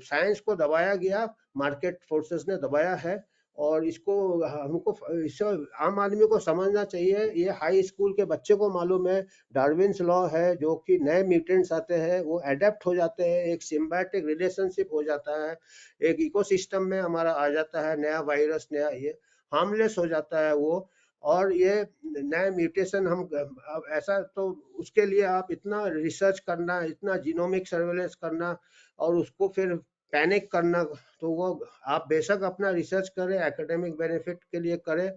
साइंस को दबाया गया, मार्केट फोर्सेस ने दबाया है, और इसको हमको इसे आम आदमी को समझना चाहिए। ये हाई स्कूल के बच्चे को मालूम है, डार्विन्स लॉ है, जो कि नए म्यूटेंट्स आते हैं वो एडेप्ट हो जाते हैं, एक सिम्बायोटिक रिलेशनशिप हो जाता है, एक इकोसिस्टम में हमारा आ जाता है नया वायरस, नया ये हार्मलेस हो जाता है वो। और ये नए म्यूटेशन हम अब ऐसा, तो उसके लिए आप इतना रिसर्च करना, इतना जीनोमिक सर्वेलेंस करना, और उसको फिर पैनिक करना, तो वो आप बेशक अपना रिसर्च करें, एकेडमिक बेनिफिट के लिए करें,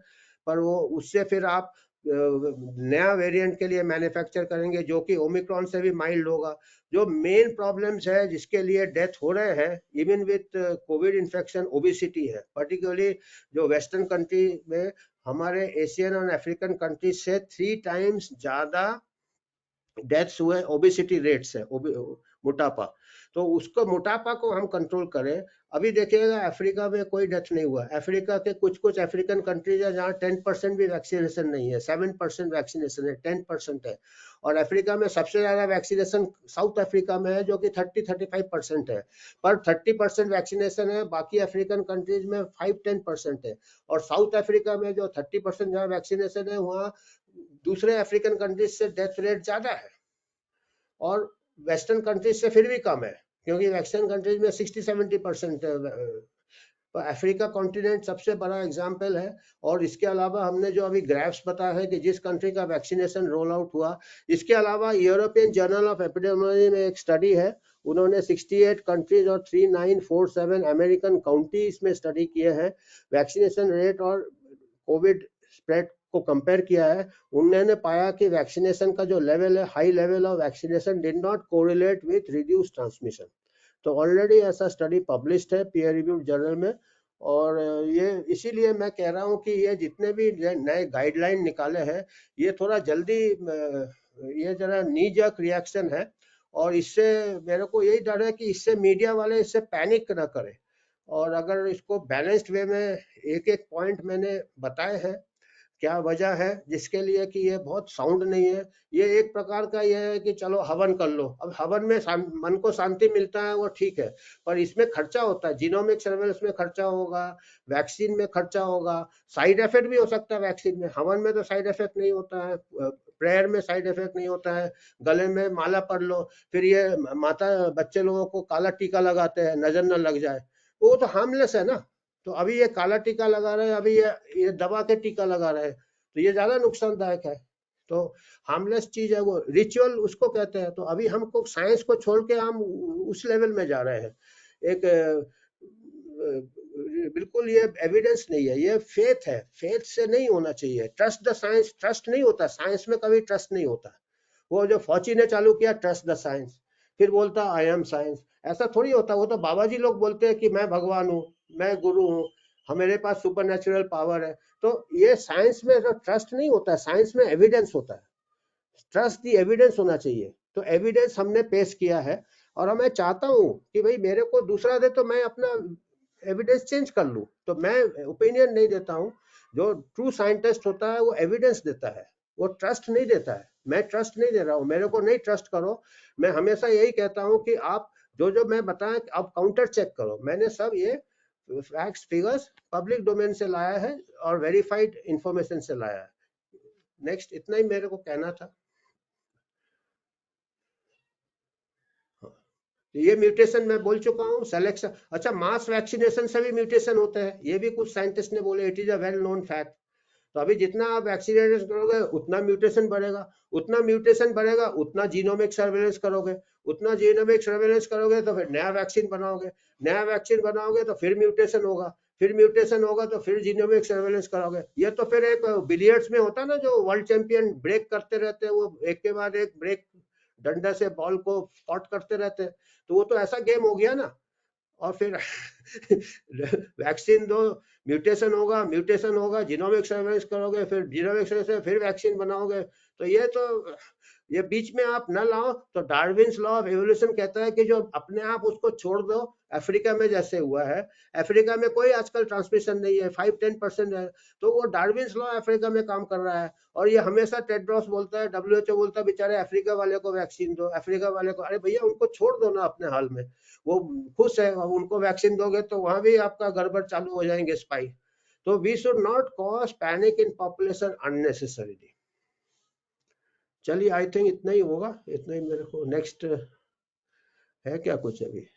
पर वो उससे फिर आप नया वेरिएंट के लिए मैन्युफैक्चर करेंगे जो कि ओमिक्रॉन से भी माइल्ड होगा। जो मेन प्रॉब्लम्स है जिसके लिए डेथ हो रहे हैं even with Covid infection, obesity है, पर्टिकुलरली जो वेस्टर्न कंट्री में, हमारे एशियन और अफ्रीकन कंट्री से 3 टाइम्स ज्यादा डेथ्स हुए, ओबिसिटी रेट्स है, मोटापा। तो उसको, मोटापा को हम कंट्रोल करें। अभी देखिएगा अफ्रीका में कोई डेथ नहीं हुआ। अफ्रीका के कुछ अफ्रीकन कंट्रीज है जहाँ 10% भी वैक्सीनेशन नहीं है, 7% वैक्सीनेशन है, 10% है। और अफ्रीका में सबसे ज्यादा वैक्सीनेशन साउथ अफ्रीका में है जो कि 30-35% है, पर 30% वैक्सीनेशन है, बाकी अफ्रीकन कंट्रीज में 5-10% है। और साउथ अफ्रीका में जो 30% जहाँ वैक्सीनेशन है, वहाँ दूसरे अफ्रीकन कंट्रीज से डेथ रेट ज्यादा है, और वेस्टर्न कंट्रीज से फिर भी कम है, क्योंकि वेस्टर्न कंट्रीज में 60-70% तो अफ्रीका कॉन्टिनेंट सबसे बड़ा एग्जाम्पल है। और इसके अलावा हमने जो अभी ग्राफ्स बताया है कि जिस कंट्री का वैक्सीनेशन रोल आउट हुआ, इसके अलावा यूरोपियन जर्नल ऑफ एपिडेमियोलॉजी में एक स्टडी है, उन्होंने 68 कंट्रीज और 3947 अमेरिकन काउंटीज में स्टडी किए हैं, वैक्सीनेशन रेट और कोविड स्प्रेड को कंपेयर किया है। उन्होंने पाया कि वैक्सीनेशन का जो लेवल है, high level of vaccination did not correlate with reduce transmission. तो ऑलरेडी ऐसा स्टडी पब्लिश्ड है पीयर रिव्यूड जर्नल में। और ये इसीलिए मैं कह रहा हूँ कि ये जितने भी नए गाइडलाइन निकाले हैं, ये थोड़ा जल्दी, ये जरा नी जर्क रिएक्शन है, और इससे मेरे को यही डर है कि इससे मीडिया वाले इससे पैनिक ना करें। और अगर इसको बैलेंस्ड वे में एक एक पॉइंट मैंने बताए हैं क्या वजह है जिसके लिए कि ये बहुत साउंड नहीं है। ये एक प्रकार का ये है कि चलो हवन कर लो, अब हवन में मन को शांति मिलता है वो ठीक है, पर इसमें खर्चा होता है, जीनोमिक सर्वेलेंस में खर्चा होगा, वैक्सीन में खर्चा होगा, साइड इफेक्ट भी हो सकता है वैक्सीन में। हवन में तो साइड इफेक्ट नहीं होता है, प्रेयर में साइड इफेक्ट नहीं होता है, गले में माला पड़ लो, फिर ये माता बच्चे लोगों को काला टीका लगाते हैं नजर न लग जाए, वो तो हार्मलेस है ना। तो अभी ये काला टीका लगा रहे हैं, अभी ये दबा के टीका लगा रहे हैं, तो ये ज्यादा नुकसानदायक है। तो हार्मलेस चीज है वो, रिचुअल उसको कहते हैं। तो अभी हमको साइंस को छोड़ के हम उस लेवल में जा रहे हैं। एक बिल्कुल ये एविडेंस नहीं है, ये फेथ है, फेथ से नहीं होना चाहिए। ट्रस्ट द साइंस, ट्रस्ट नहीं होता साइंस में, कभी ट्रस्ट नहीं होता। वो जो फौची ने चालू किया ट्रस्ट द साइंस, फिर बोलता आई एम साइंस, ऐसा थोड़ी होता। वो तो बाबा जी लोग बोलते हैं कि मैं भगवान हूँ, मैं गुरु हूँ, मेरे पास सुपर नेचुरल पावर है। तो ये साइंस में जो ट्रस्ट नहीं होता है, साइंस में एविडेंस होता है। ट्रस्ट दी एविडेंस होना चाहिए। तो एविडेंस हमने पेश किया है, और मैं चाहता हूँ कि भाई मेरे को दूसरा दे तो मैं अपना एविडेंस चेंज कर लूँ। तो मैं ओपिनियन नहीं देता हूँ। जो ट्रू साइंटिस्ट होता है वो एविडेंस देता है, वो ट्रस्ट नहीं देता है। मैं ट्रस्ट नहीं दे रहा हूँ, मेरे को नहीं ट्रस्ट करो। मैं हमेशा यही कहता हूँ कि आप जो जो मैं बताएं आप काउंटर चेक करो। मैंने सब ये फैक्ट्स फिगर्स पब्लिक डोमेन से लाया है और वेरीफाइड इंफॉर्मेशन से लाया है। नेक्स्ट, इतना ही मेरे को कहना था। ये म्यूटेशन मैं बोल चुका हूँ। सिलेक्शन, अच्छा मास वैक्सीनेशन से भी म्यूटेशन होते हैं, ये भी कुछ साइंटिस्ट ने बोले, it is a well known fact. तो अभी जितना आप वैक्सीनेशन करोगे उतना म्यूटेशन बढ़ेगा, उतना म्यूटेशन बढ़ेगा उतना जीनोमिक सर्वेलेंस करोगे, उतना जीनोमिक सर्वेलेंस करोगे तो फिर नया वैक्सीन बनाओगे, नया वैक्सीन बनाओगे तो फिर म्यूटेशन होगा, फिर म्यूटेशन होगा तो फिर जीनोमिक सर्वेलेंस करोगे। ये तो फिर एक बिलियर्ड्स में होता है ना, जो वर्ल्ड चैंपियन ब्रेक करते रहते हैं, वो एक के बाद एक ब्रेक डंडा से बॉल को स्पॉट करते रहते हैं। तो वो तो ऐसा गेम हो गया ना। और फिर वैक्सीन दो, म्यूटेशन होगा, म्यूटेशन होगा, जीनोमिक सर्वेलेंस करोगे, फिर जीनोमिक सर्वेलेंस से फिर वैक्सीन बनाओगे। तो ये बीच में आप न लाओ। तो डार्विन्स लॉ ऑफ एवोल्यूशन कहता है कि जो अपने आप उसको छोड़ दो, अफ्रीका में जैसे हुआ है, अफ्रीका में कोई आजकल ट्रांसमिशन नहीं है, 5-10% है। तो वो डार्विन्स लॉ अफ्रीका में काम कर रहा है। और ये हमेशा टेड्रोस बोलता है, WHO बोलता है बेचारे अफ्रीका वाले को वैक्सीन दो, अफ्रीका वाले को। अरे भैया उनको छोड़ दो ना अपने हाल में, वो खुश है। अब उनको वैक्सीन दोगे तो वहां भी आपका गड़बड़ चालू हो जाएंगे, स्पाई। तो we should not cause panic in population unnecessarily. चलिए, आई थिंक इतना ही होगा, इतना ही मेरे को। नेक्स्ट है क्या कुछ अभी?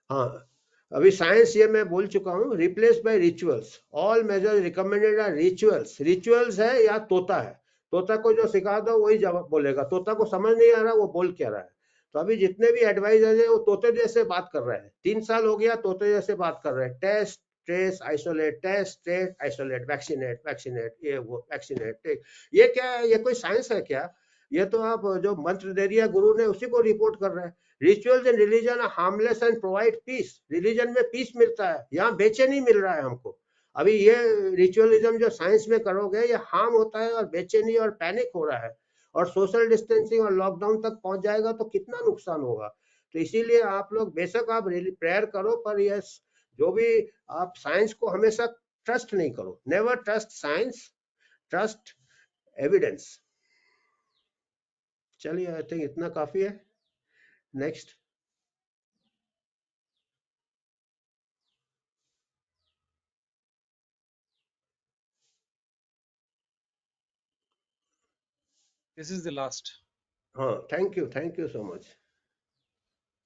हाँ, अभी साइंस ये मैं बोल चुका हूँ, replace by rituals, all major recommended are rituals. Rituals है या तोता है, तोता को जो सिखा दो वही जवाब बोलेगा, तोता को समझ नहीं आ रहा वो बोल क्या रहा है। तो अभी जितने भी एडवाइजर है वो तोते जैसे बात कर रहे हैं, 3 साल हो गया तोते जैसे बात कर रहे हैं। Test, trace, isolate, test, trace, isolate, vaccinate, vaccinate, ये वो वैक्सीनेट। ये क्या है, ये कोई साइंस है क्या? ये तो आप जो मंत्र दे दिया गुरु ने उसी को रिपोर्ट कर रहे हैं। Rituals in religion are harmless and provide peace. Religion में पीस मिलता है, यहाँ बेचैनी मिल रहा है हमको। अभी ये रिचुअलिज्म जो साइंस में करोगे ये हार्म होता है, और बेचैनी और पैनिक हो रहा है, और सोशल डिस्टेंसिंग और लॉकडाउन तक पहुंच जाएगा तो कितना नुकसान होगा। तो इसीलिए आप लोग बेशक आप प्रेयर करो, पर ये जो भी आप साइंस को हमेशा ट्रस्ट नहीं करो। Never trust science, trust evidence. चलिए, आई थिंक इतना काफी है। Next. This is the last. हाँ, थैंक यू सो मच।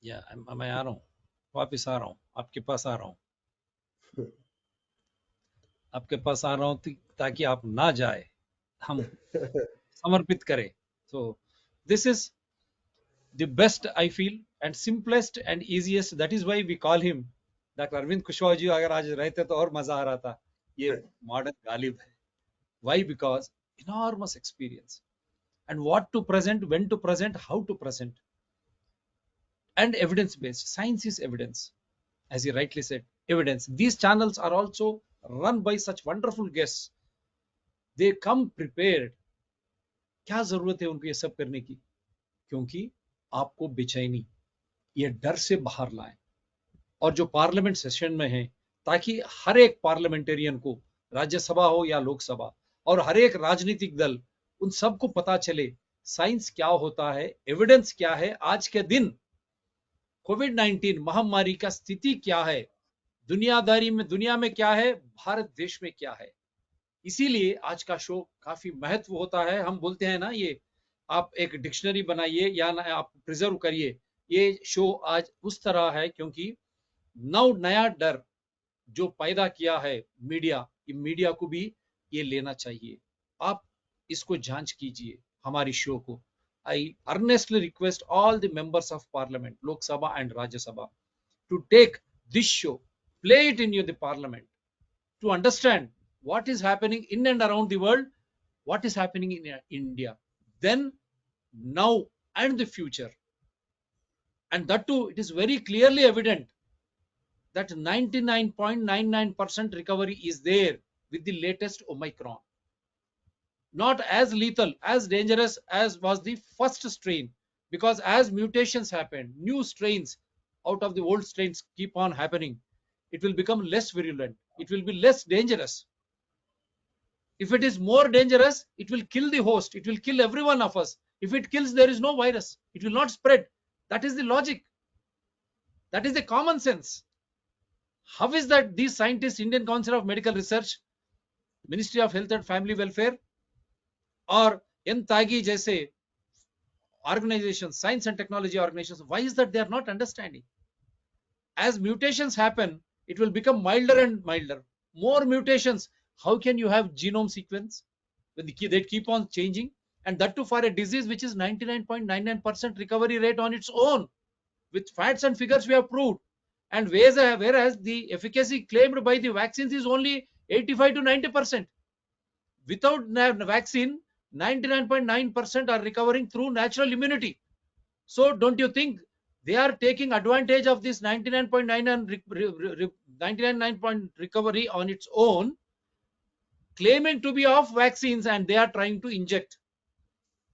या मैं आ रहा हूँ, वापिस आ रहा हूँ, आपके पास आ रहा हूँ, आपके पास आ रहा हूँ ताकि आप ना जाए, हम समर्पित करें। So this is the best I feel, and simplest and easiest. That is why we call him Dr. Arvind Kushwaha जी। अगर आज रहते तो और मजा आ रहा था। ये मॉडर्न गालिब है। Why? Because enormous experience, and what to present, when to present, how to present, and evidence based. Science is evidence, as he rightly said, evidence. These channels are also run by such wonderful guests. They come prepared. क्या जरूरत है उनको ये सब करने की? क्योंकि आपको बेचैनी, ये डर से बाहर लाएं, और जो पार्लियामेंट सेशन में है, ताकि हर एक पार्लियामेंटेरियन को, राज्यसभा हो या लोकसभा, और हर एक राजनीतिक दल, उन सबको पता चले साइंस क्या होता है, एविडेंस क्या है, आज के दिन कोविड-19 महामारी का स्थिति क्या है, दुनिया में क्या है, भारत देश में क्या है। इसीलिए आज का शो काफी महत्व होता है। हम बोलते हैं ना, ये आप एक डिक्शनरी बनाइए या ना आप प्रिजर्व करिए। ये शो आज उस तरह है क्योंकि नया डर जो पैदा किया है मीडिया, मीडिया को भी ये लेना चाहिए। आप इसको जांच कीजिए हमारी शो को. I earnestly request all the members of parliament, Lok Sabha and Rajya Sabha, to take this show, play it in the parliament, to understand what is happening in and around the world, what is happening in India, then, now, and the future. And that too, it is very clearly evident that 99.99% recovery is there with the latest Omicron. Not as lethal, as dangerous as was the first strain, because as mutations happen, new strains out of the old strains keep on happening, it will become less virulent, it will be less dangerous. If it is more dangerous, it will kill the host, it will kill every one of us. If it kills, there is no virus, it will not spread. That is the logic, that is the common sense. How is that these scientists, Indian Council of Medical Research, Ministry of Health and Family Welfare, or NTAGI jaise organizations, science and technology organizations, why is that they are not understanding? As mutations happen, it will become milder and milder. More mutations. How can you have genome sequence when they keep on changing? And that too for a disease which is 99.99% recovery rate on its own. With facts and figures we have proved. And whereas the efficacy claimed by the vaccines is only 85 to 90%. Without vaccine, 99.9% are recovering through natural immunity. So don't you think they are taking advantage of this 99.99 recovery on its own, claiming to be of vaccines, and they are trying to inject?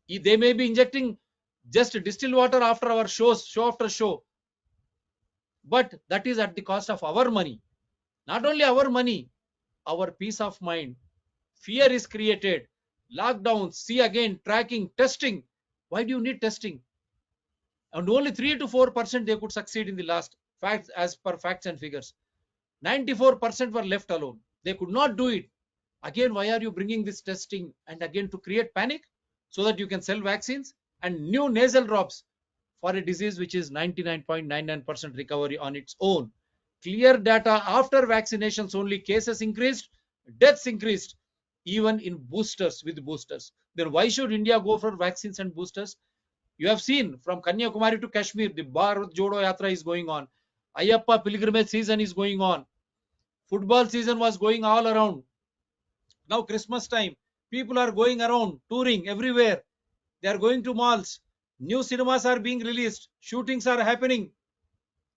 They may be injecting just distilled water after our shows, show after show, but that is at the cost of our money. Not only our money, our peace of mind. Fear is created. Lockdowns, see again, tracking, testing. Why do you need testing? And only 3 to 4% they could succeed in the last facts, as per facts and figures. 94% were left alone. They could not do it. Again, why are you bringing this testing? And again, to create panic so that you can sell vaccines and new nasal drops for a disease which is 99.99% recovery on its own. Clear data after vaccinations, only cases increased, deaths increased, even in boosters, with boosters. Then why should India go for vaccines and boosters? You have seen from Kanyakumari to Kashmir, the Bharat Jodo Yatra is going on. Ayyappa pilgrimage season is going on. Football season was going all around. Now Christmas time, people are going around, touring everywhere. They are going to malls. New cinemas are being released. Shootings are happening.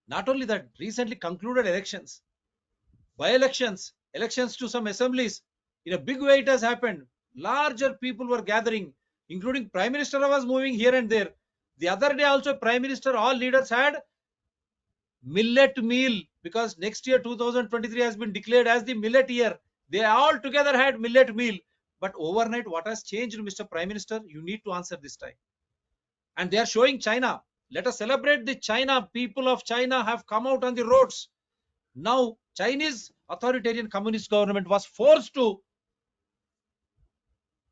Not only that, recently concluded elections, by-elections, elections to some assemblies, in a big way it has happened. Larger people were gathering, including Prime Minister was moving here and there. The other day also, Prime Minister, all leaders had millet meal, because next year 2023 has been declared as the millet year. They all together had millet meal. But overnight, what has changed, Mr. Prime Minister? You need to answer this time. And they are showing China. Let us celebrate the China. People of China have come out on the roads. Now, Chinese authoritarian communist government was forced to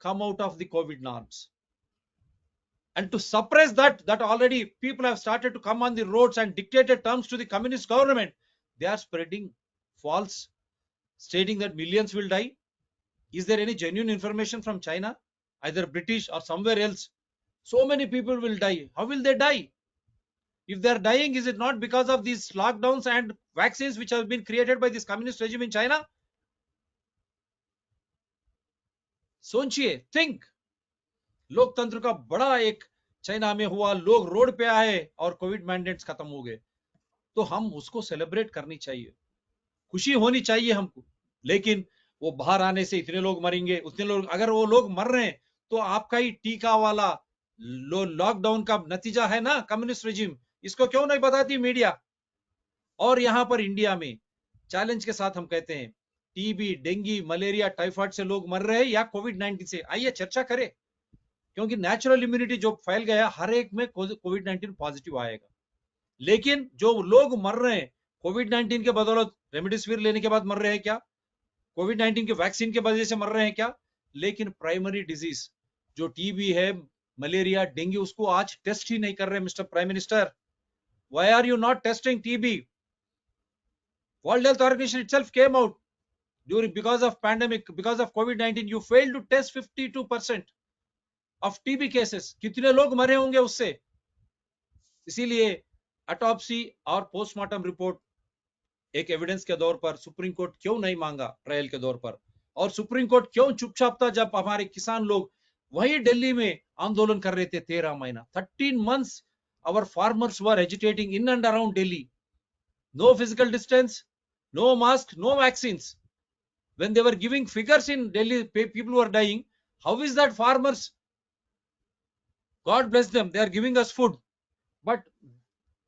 come out of the COVID norms. And to suppress that already people have started to come on the roads and dictated terms to the communist government. They are spreading false, stating that millions will die. Is there any genuine information from China, either British or somewhere else? So many people will die. How will they die? If they are dying, is it not because of these lockdowns and vaccines which have been created by this communist regime in China? सोचिए, think. लोकतंत्र का बड़ा एक China में हुआ, लोग road पे आए और कोविड मैंडेट्स खत्म हो गए, तो हम उसको सेलिब्रेट करनी चाहिए, खुशी होनी चाहिए हमको. लेकिन वो बाहर आने से इतने लोग मरेंगे, उतने लोग, अगर वो लोग मर रहे हैं तो आपका ही टीका वाला लॉकडाउन का नतीजा है ना कम्युनिस्ट रेजिम. इसको क्यों नहीं बताती मीडिया? और यहां पर इंडिया में चैलेंज के साथ हम कहते हैं, टीबी, डेंगू, मलेरिया, टाइफाइड से लोग मर रहे हैं या कोविड 19 से? आइए चर्चा करें, क्योंकि नेचुरल इम्यूनिटी जो फैल गया, हर एक में कोविड 19 पॉजिटिव आएगा. लेकिन जो लोग मर रहे हैं कोविड 19 के बदौलत, रेमडेसिविर लेने के बाद मर रहे हैं क्या? कोविड 19 के वैक्सीन के वजह से मर रहे हैं क्या? लेकिन प्राइमरी डिजीज जो टीबी है, मलेरिया, डेंगू, उसको आज टेस्ट ही नहीं कर रहे. Mister prime minister, why are you not testing TB? World Health Organization itself came out because of pandemic, because of COVID-19, you failed to test 52%. Of TB cases, कितने लोग मरे होंगे उससे। इसीलिए ऑटोप्सी और पोस्टमार्टम रिपोर्ट एक evidence के दौर पर सुप्रीम कोर्ट क्यों नहीं मांगा ट्रायल के दौर पर, और सुप्रीम कोर्ट क्यों चुपचाप था जब हमारे किसान लोग वही दिल्ली में आंदोलन कर रहे थे 13 महीना, 13 months our farmers were agitating in and around Delhi. No physical distance, no mask, no vaccines. When they were giving figures in Delhi, people were dying. How is that farmers? God bless them, they are giving us food. But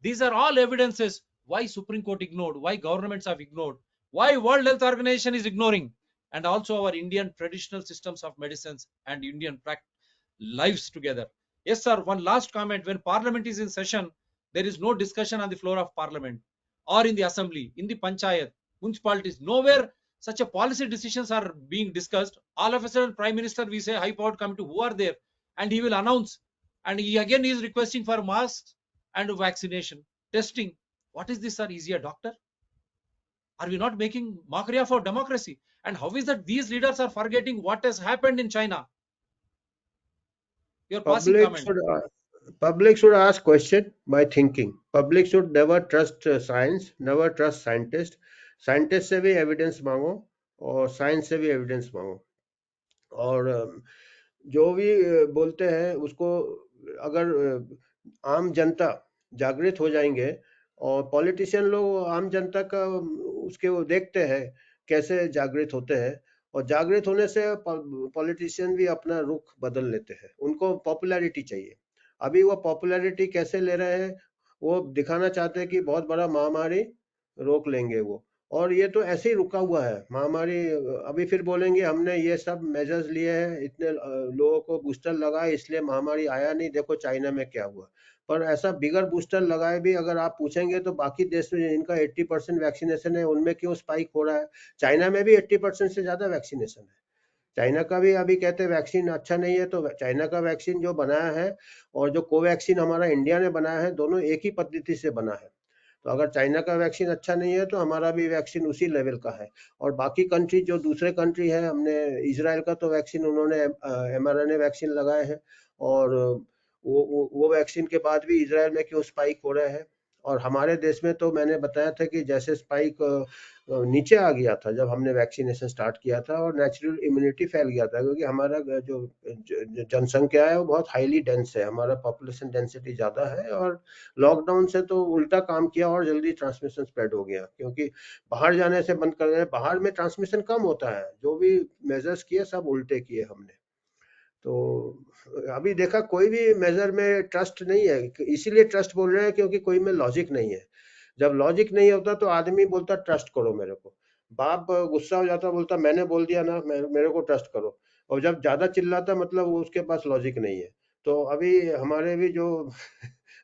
these are all evidences why Supreme Court ignored, why governments have ignored, why World Health Organization is ignoring, and also our Indian traditional systems of medicines and Indian lives together. Yes, sir. One last comment. When Parliament is in session, there is no discussion on the floor of Parliament or in the Assembly, in the Panchayat, municipalities. Nowhere such a policy decisions are being discussed. All of a sudden, Prime Minister, we say high powered committee, who are there, and he will announce. And he again is requesting for masks and vaccination, testing. What is this, sir? Is he a doctor? Are we not making mockery of our democracy? And how is that these leaders are forgetting what has happened in China? Your passing comment. Public should ask question by thinking. Public should never trust science, never trust scientists. Scientists से भी evidence मांगो और science से भी evidence मांगो, और जो भी बोलते हैं उसको, अगर आम जनता जागृत हो जाएंगे, और पॉलिटिशियन लोग आम जनता का उसके वो देखते हैं कैसे जागृत होते हैं, और जागृत होने से पॉलिटिशियन भी अपना रुख बदल लेते हैं। उनको पॉपुलैरिटी चाहिए। अभी वो पॉपुलैरिटी कैसे ले रहे हैं, वो दिखाना चाहते हैं कि बहुत बड़ा महामारी रोक लेंगे वो, और ये तो ऐसे ही रुका हुआ है महामारी। अभी फिर बोलेंगे हमने ये सब मेजर्स लिए हैं, इतने लोगों को बूस्टर लगाए इसलिए महामारी आया नहीं, देखो चाइना में क्या हुआ। पर ऐसा बिगर बूस्टर लगाए भी अगर आप पूछेंगे तो बाकी देश में जिनका 80% वैक्सीनेशन है उनमें क्यों स्पाइक हो रहा है? चाइना में भी 80% से ज्यादा वैक्सीनेशन है। चाइना का भी अभी कहते हैं वैक्सीन अच्छा नहीं है, तो चाइना का वैक्सीन जो बनाया है और जो कोवैक्सीन हमारा इंडिया ने बनाया है, दोनों एक ही पद्धति से बना है। तो अगर चाइना का वैक्सीन अच्छा नहीं है तो हमारा भी वैक्सीन उसी लेवल का है। और बाकी कंट्री जो दूसरे कंट्री है, हमने इजराइल का तो वैक्सीन उन्होंने mRNA वैक्सीन लगाए हैं, और वो वैक्सीन के बाद भी इजराइल में क्यों स्पाइक हो रहे हैं? और हमारे देश में तो मैंने बताया था कि जैसे स्पाइक नीचे आ गया था जब हमने वैक्सीनेशन स्टार्ट किया था, और नेचुरल इम्यूनिटी फैल गया था, क्योंकि हमारा जो जनसंख्या है वो बहुत हाईली डेंस है, हमारा पॉपुलेशन डेंसिटी ज़्यादा है, और लॉकडाउन से तो उल्टा काम किया और जल्दी ट्रांसमिशन स्प्रेड हो गया, क्योंकि बाहर जाने से बंद कर रहे हैं। बाहर में ट्रांसमिशन कम होता है, जो भी मेजर्स किए सब उल्टे किए हमने। तो अभी देखा कोई भी मेजर में ट्रस्ट नहीं है, इसीलिए ट्रस्ट बोल रहे हैं क्योंकि कोई में लॉजिक नहीं है। जब लॉजिक नहीं होता तो आदमी बोलता ट्रस्ट करो मेरे को, बाप गुस्सा हो जाता बोलता मैंने बोल दिया ना, मेरे को ट्रस्ट करो, और जब ज्यादा चिल्लाता मतलब वो उसके पास लॉजिक नहीं है। तो अभी हमारे भी जो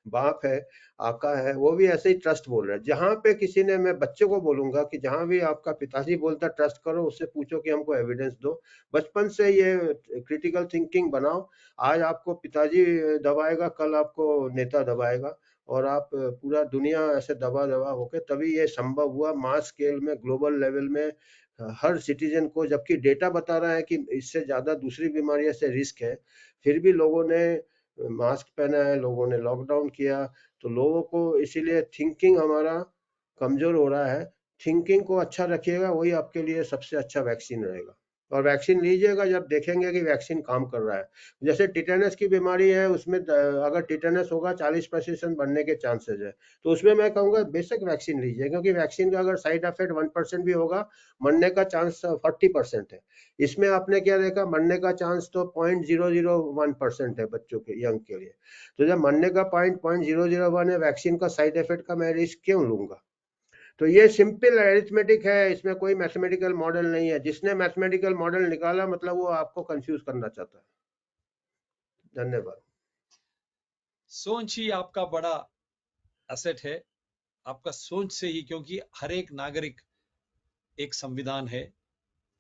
बाप है, आका है, वो भी ऐसे ही ट्रस्ट बोल रहे हैं। जहां पे किसी ने, मैं बच्चे को बोलूंगा कि जहां भी आपका पिताजी बोलता ट्रस्ट करो, उससे पूछो कि हमको एविडेंस दो। बचपन से ये क्रिटिकल थिंकिंग बनाओ। आज आपको पिताजी दबाएगा, कल आपको नेता दबाएगा, और आप पूरा दुनिया ऐसे दबा दबा होके, तभी ये संभव हुआ मास स्केल में, ग्लोबल लेवल में, हर सिटीजन को, जबकि डेटा बता रहा है कि इससे ज्यादा दूसरी बीमारियों से रिस्क है, फिर भी लोगों ने मास्क पहना है, लोगों ने लॉकडाउन किया। तो लोगों को इसीलिए थिंकिंग हमारा कमजोर हो रहा है। थिंकिंग को अच्छा रखिएगा, वही आपके लिए सबसे अच्छा वैक्सीन रहेगा। और वैक्सीन लीजिएगा जब देखेंगे कि वैक्सीन काम कर रहा है। जैसे टिटेनस की बीमारी है, उसमें अगर टिटेनस होगा 40% बढ़ने के चांसेस है, तो उसमें मैं कहूँगा बेशक वैक्सीन लीजिए, क्योंकि वैक्सीन का अगर साइड इफेक्ट 1% भी होगा, मरने का चांस 40% है। इसमें आपने क्या देखा, मरने का चांस तो 0.001% है बच्चों के, यंग के लिए। तो जब मरने का 0.001 है, वैक्सीन का साइड इफेक्ट का मैं रिस्क क्यों लूंगा? तो ये सिंपल अरिथमेटिक है, इसमें कोई मैथमेटिकल मॉडल नहीं है। जिसने मैथमेटिकल मॉडल निकाला मतलब वो आपको कंफ्यूज करना चाहता है। धन्यवाद। सोच ही आपका बड़ा एसेट है, आपका सोच से ही, क्योंकि हर एक नागरिक एक संविधान है,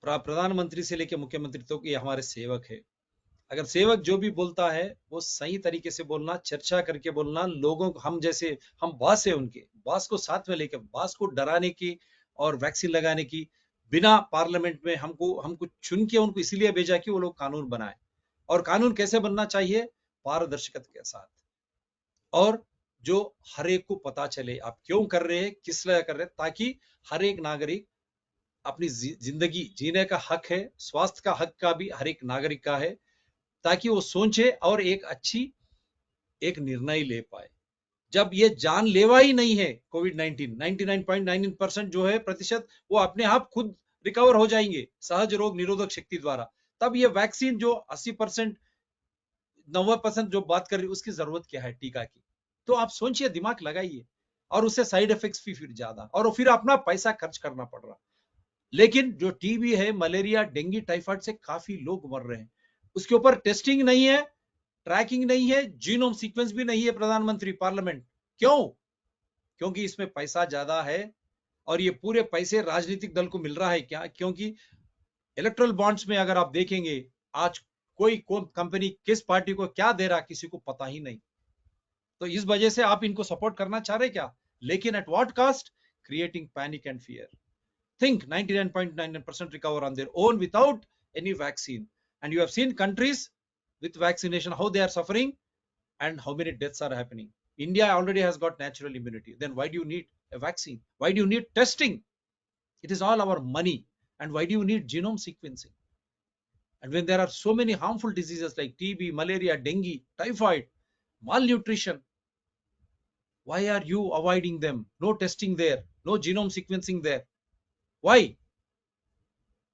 प्रधानमंत्री से लेकर मुख्यमंत्री तक ये हमारे सेवक है। अगर सेवक जो भी बोलता है वो सही तरीके से बोलना, चर्चा करके बोलना, लोगों को, हम जैसे हम बॉस है उनके, बॉस को साथ में लेकर, बॉस को डराने की और वैक्सीन लगाने की बिना पार्लियामेंट में हमको चुन के उनको इसलिए भेजा कि वो लोग कानून बनाए। और कानून कैसे बनना चाहिए? पारदर्शिता के साथ, और जो हर एक को पता चले आप क्यों कर रहे हैं, किस लिए कर रहे हैं, ताकि हर एक नागरिक अपनी जिंदगी जीने का हक है, स्वास्थ्य का हक का भी हर एक नागरिक का है, ताकि वो सोचे और एक निर्णय ले पाए। जब ये जानलेवा ही नहीं है कोविड 19, 99.99% जो है प्रतिशत, वो अपने आप खुद रिकवर हो जाएंगे सहज रोग निरोधक शक्ति द्वारा, तब ये वैक्सीन जो 80%, 90% जो बात कर रही है, उसकी जरूरत क्या है टीका की? तो आप सोचिए, दिमाग लगाइए, और उससे साइड इफेक्ट्स भी फिर ज्यादा, और फिर अपना पैसा खर्च करना पड़ रहा। लेकिन जो टीबी है, मलेरिया, डेंगू, टाइफाइड से काफी लोग मर रहे हैं, उसके ऊपर टेस्टिंग नहीं है, ट्रैकिंग नहीं है, जीनोम सीक्वेंस भी नहीं है। प्रधानमंत्री, पार्लियामेंट, क्यों? क्योंकि इसमें पैसा ज्यादा है, और ये पूरे पैसे राजनीतिक दल को मिल रहा है। क्या? क्योंकि इलेक्ट्रल बॉन्ड्स में अगर आप देखेंगे, आज कोई कंपनी किस पार्टी को क्या दे रहा किसी को पता ही नहीं। तो इस वजह से आप इनको सपोर्ट करना चाह रहे क्या? लेकिन at what cost? Creating panic and fear. Think 99.99% recover on their own without any vaccine. And you have seen countries with vaccination, how they are suffering and how many deaths are happening. India already has got natural immunity. Then why do you need a vaccine? Why do you need testing? It is all our money. And why do you need genome sequencing? And when there are so many harmful diseases like TB, malaria, dengue, typhoid, malnutrition, why are you avoiding them? No testing there, no genome sequencing there. Why?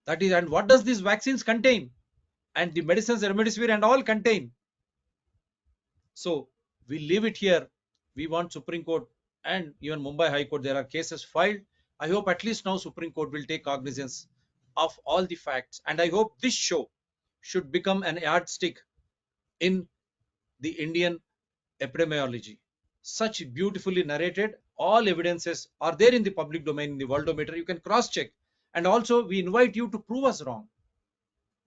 That is, and what does these vaccines contain? And the medicines, remdesivir and all contain. So we leave it here. We want Supreme Court and even Mumbai High Court, there are cases filed. I hope at least now Supreme Court will take cognizance of all the facts. And I hope this show should become an yardstick in the Indian epidemiology. Such beautifully narrated, all evidences are there in the public domain, in the worldometer. You can cross check. And also we invite you to prove us wrong,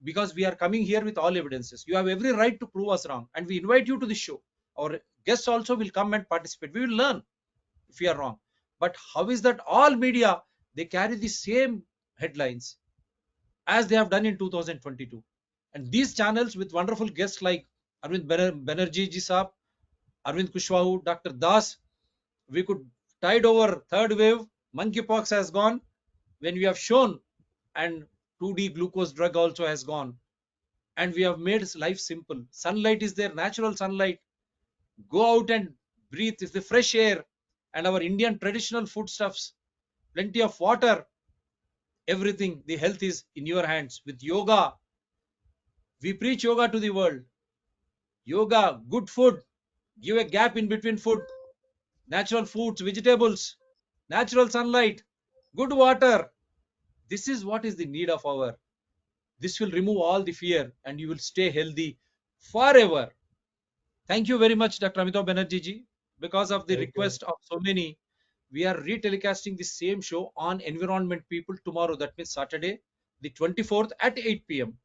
because we are coming here with all evidences. You have every right to prove us wrong, and we invite you to the show. Our guests also will come and participate. We will learn if we are wrong. But how is that all media, they carry the same headlines as they have done in 2022? And these channels with wonderful guests like Arvind Banerjee ji Saab, Arvind Kushwahu, Dr. Das, we could tide over third wave, monkeypox has gone, when we have shown, and 2D glucose drug also has gone, and we have made life simple. Sunlight is there, natural sunlight. Go out and breathe the fresh air, and our Indian traditional foodstuffs, plenty of water, everything. The health is in your hands. With yoga, we preach yoga to the world. Yoga, good food, give a gap in between food, natural foods, vegetables, natural sunlight, good water. This is what is the need of our. This will remove all the fear, and you will stay healthy forever. Thank you very much, Dr. Amitabh Banerjee ji. Because of the Thank you. request of so many, we are retelecasting the same show on Environment People tomorrow, that means Saturday, the 24th at 8 p.m.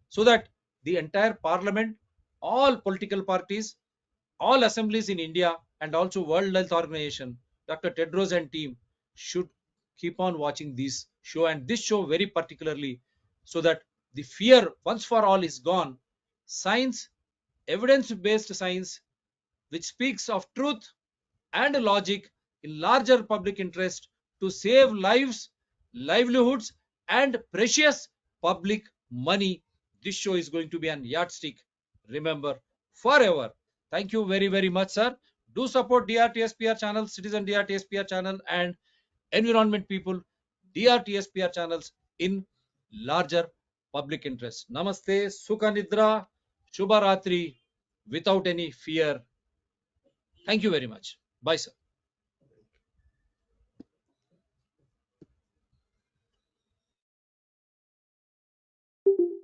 So that the entire parliament, all political parties, all assemblies in India, and also World Health Organization, Dr. Tedros and team should keep on watching this show, and this show very particularly, so that the fear once for all is gone. Science, evidence-based science, which speaks of truth and logic in larger public interest to save lives, livelihoods, and precious public money. This show is going to be an yardstick, remember, forever. Thank you very, very much, sir. Do support DRTSPR channel, Citizen DRTSPR channel, and Environment People DRTSPR channels in larger public interest. Namaste, Sukha Nidra, Shubha Ratri, without any fear. Thank you very much. Bye, sir.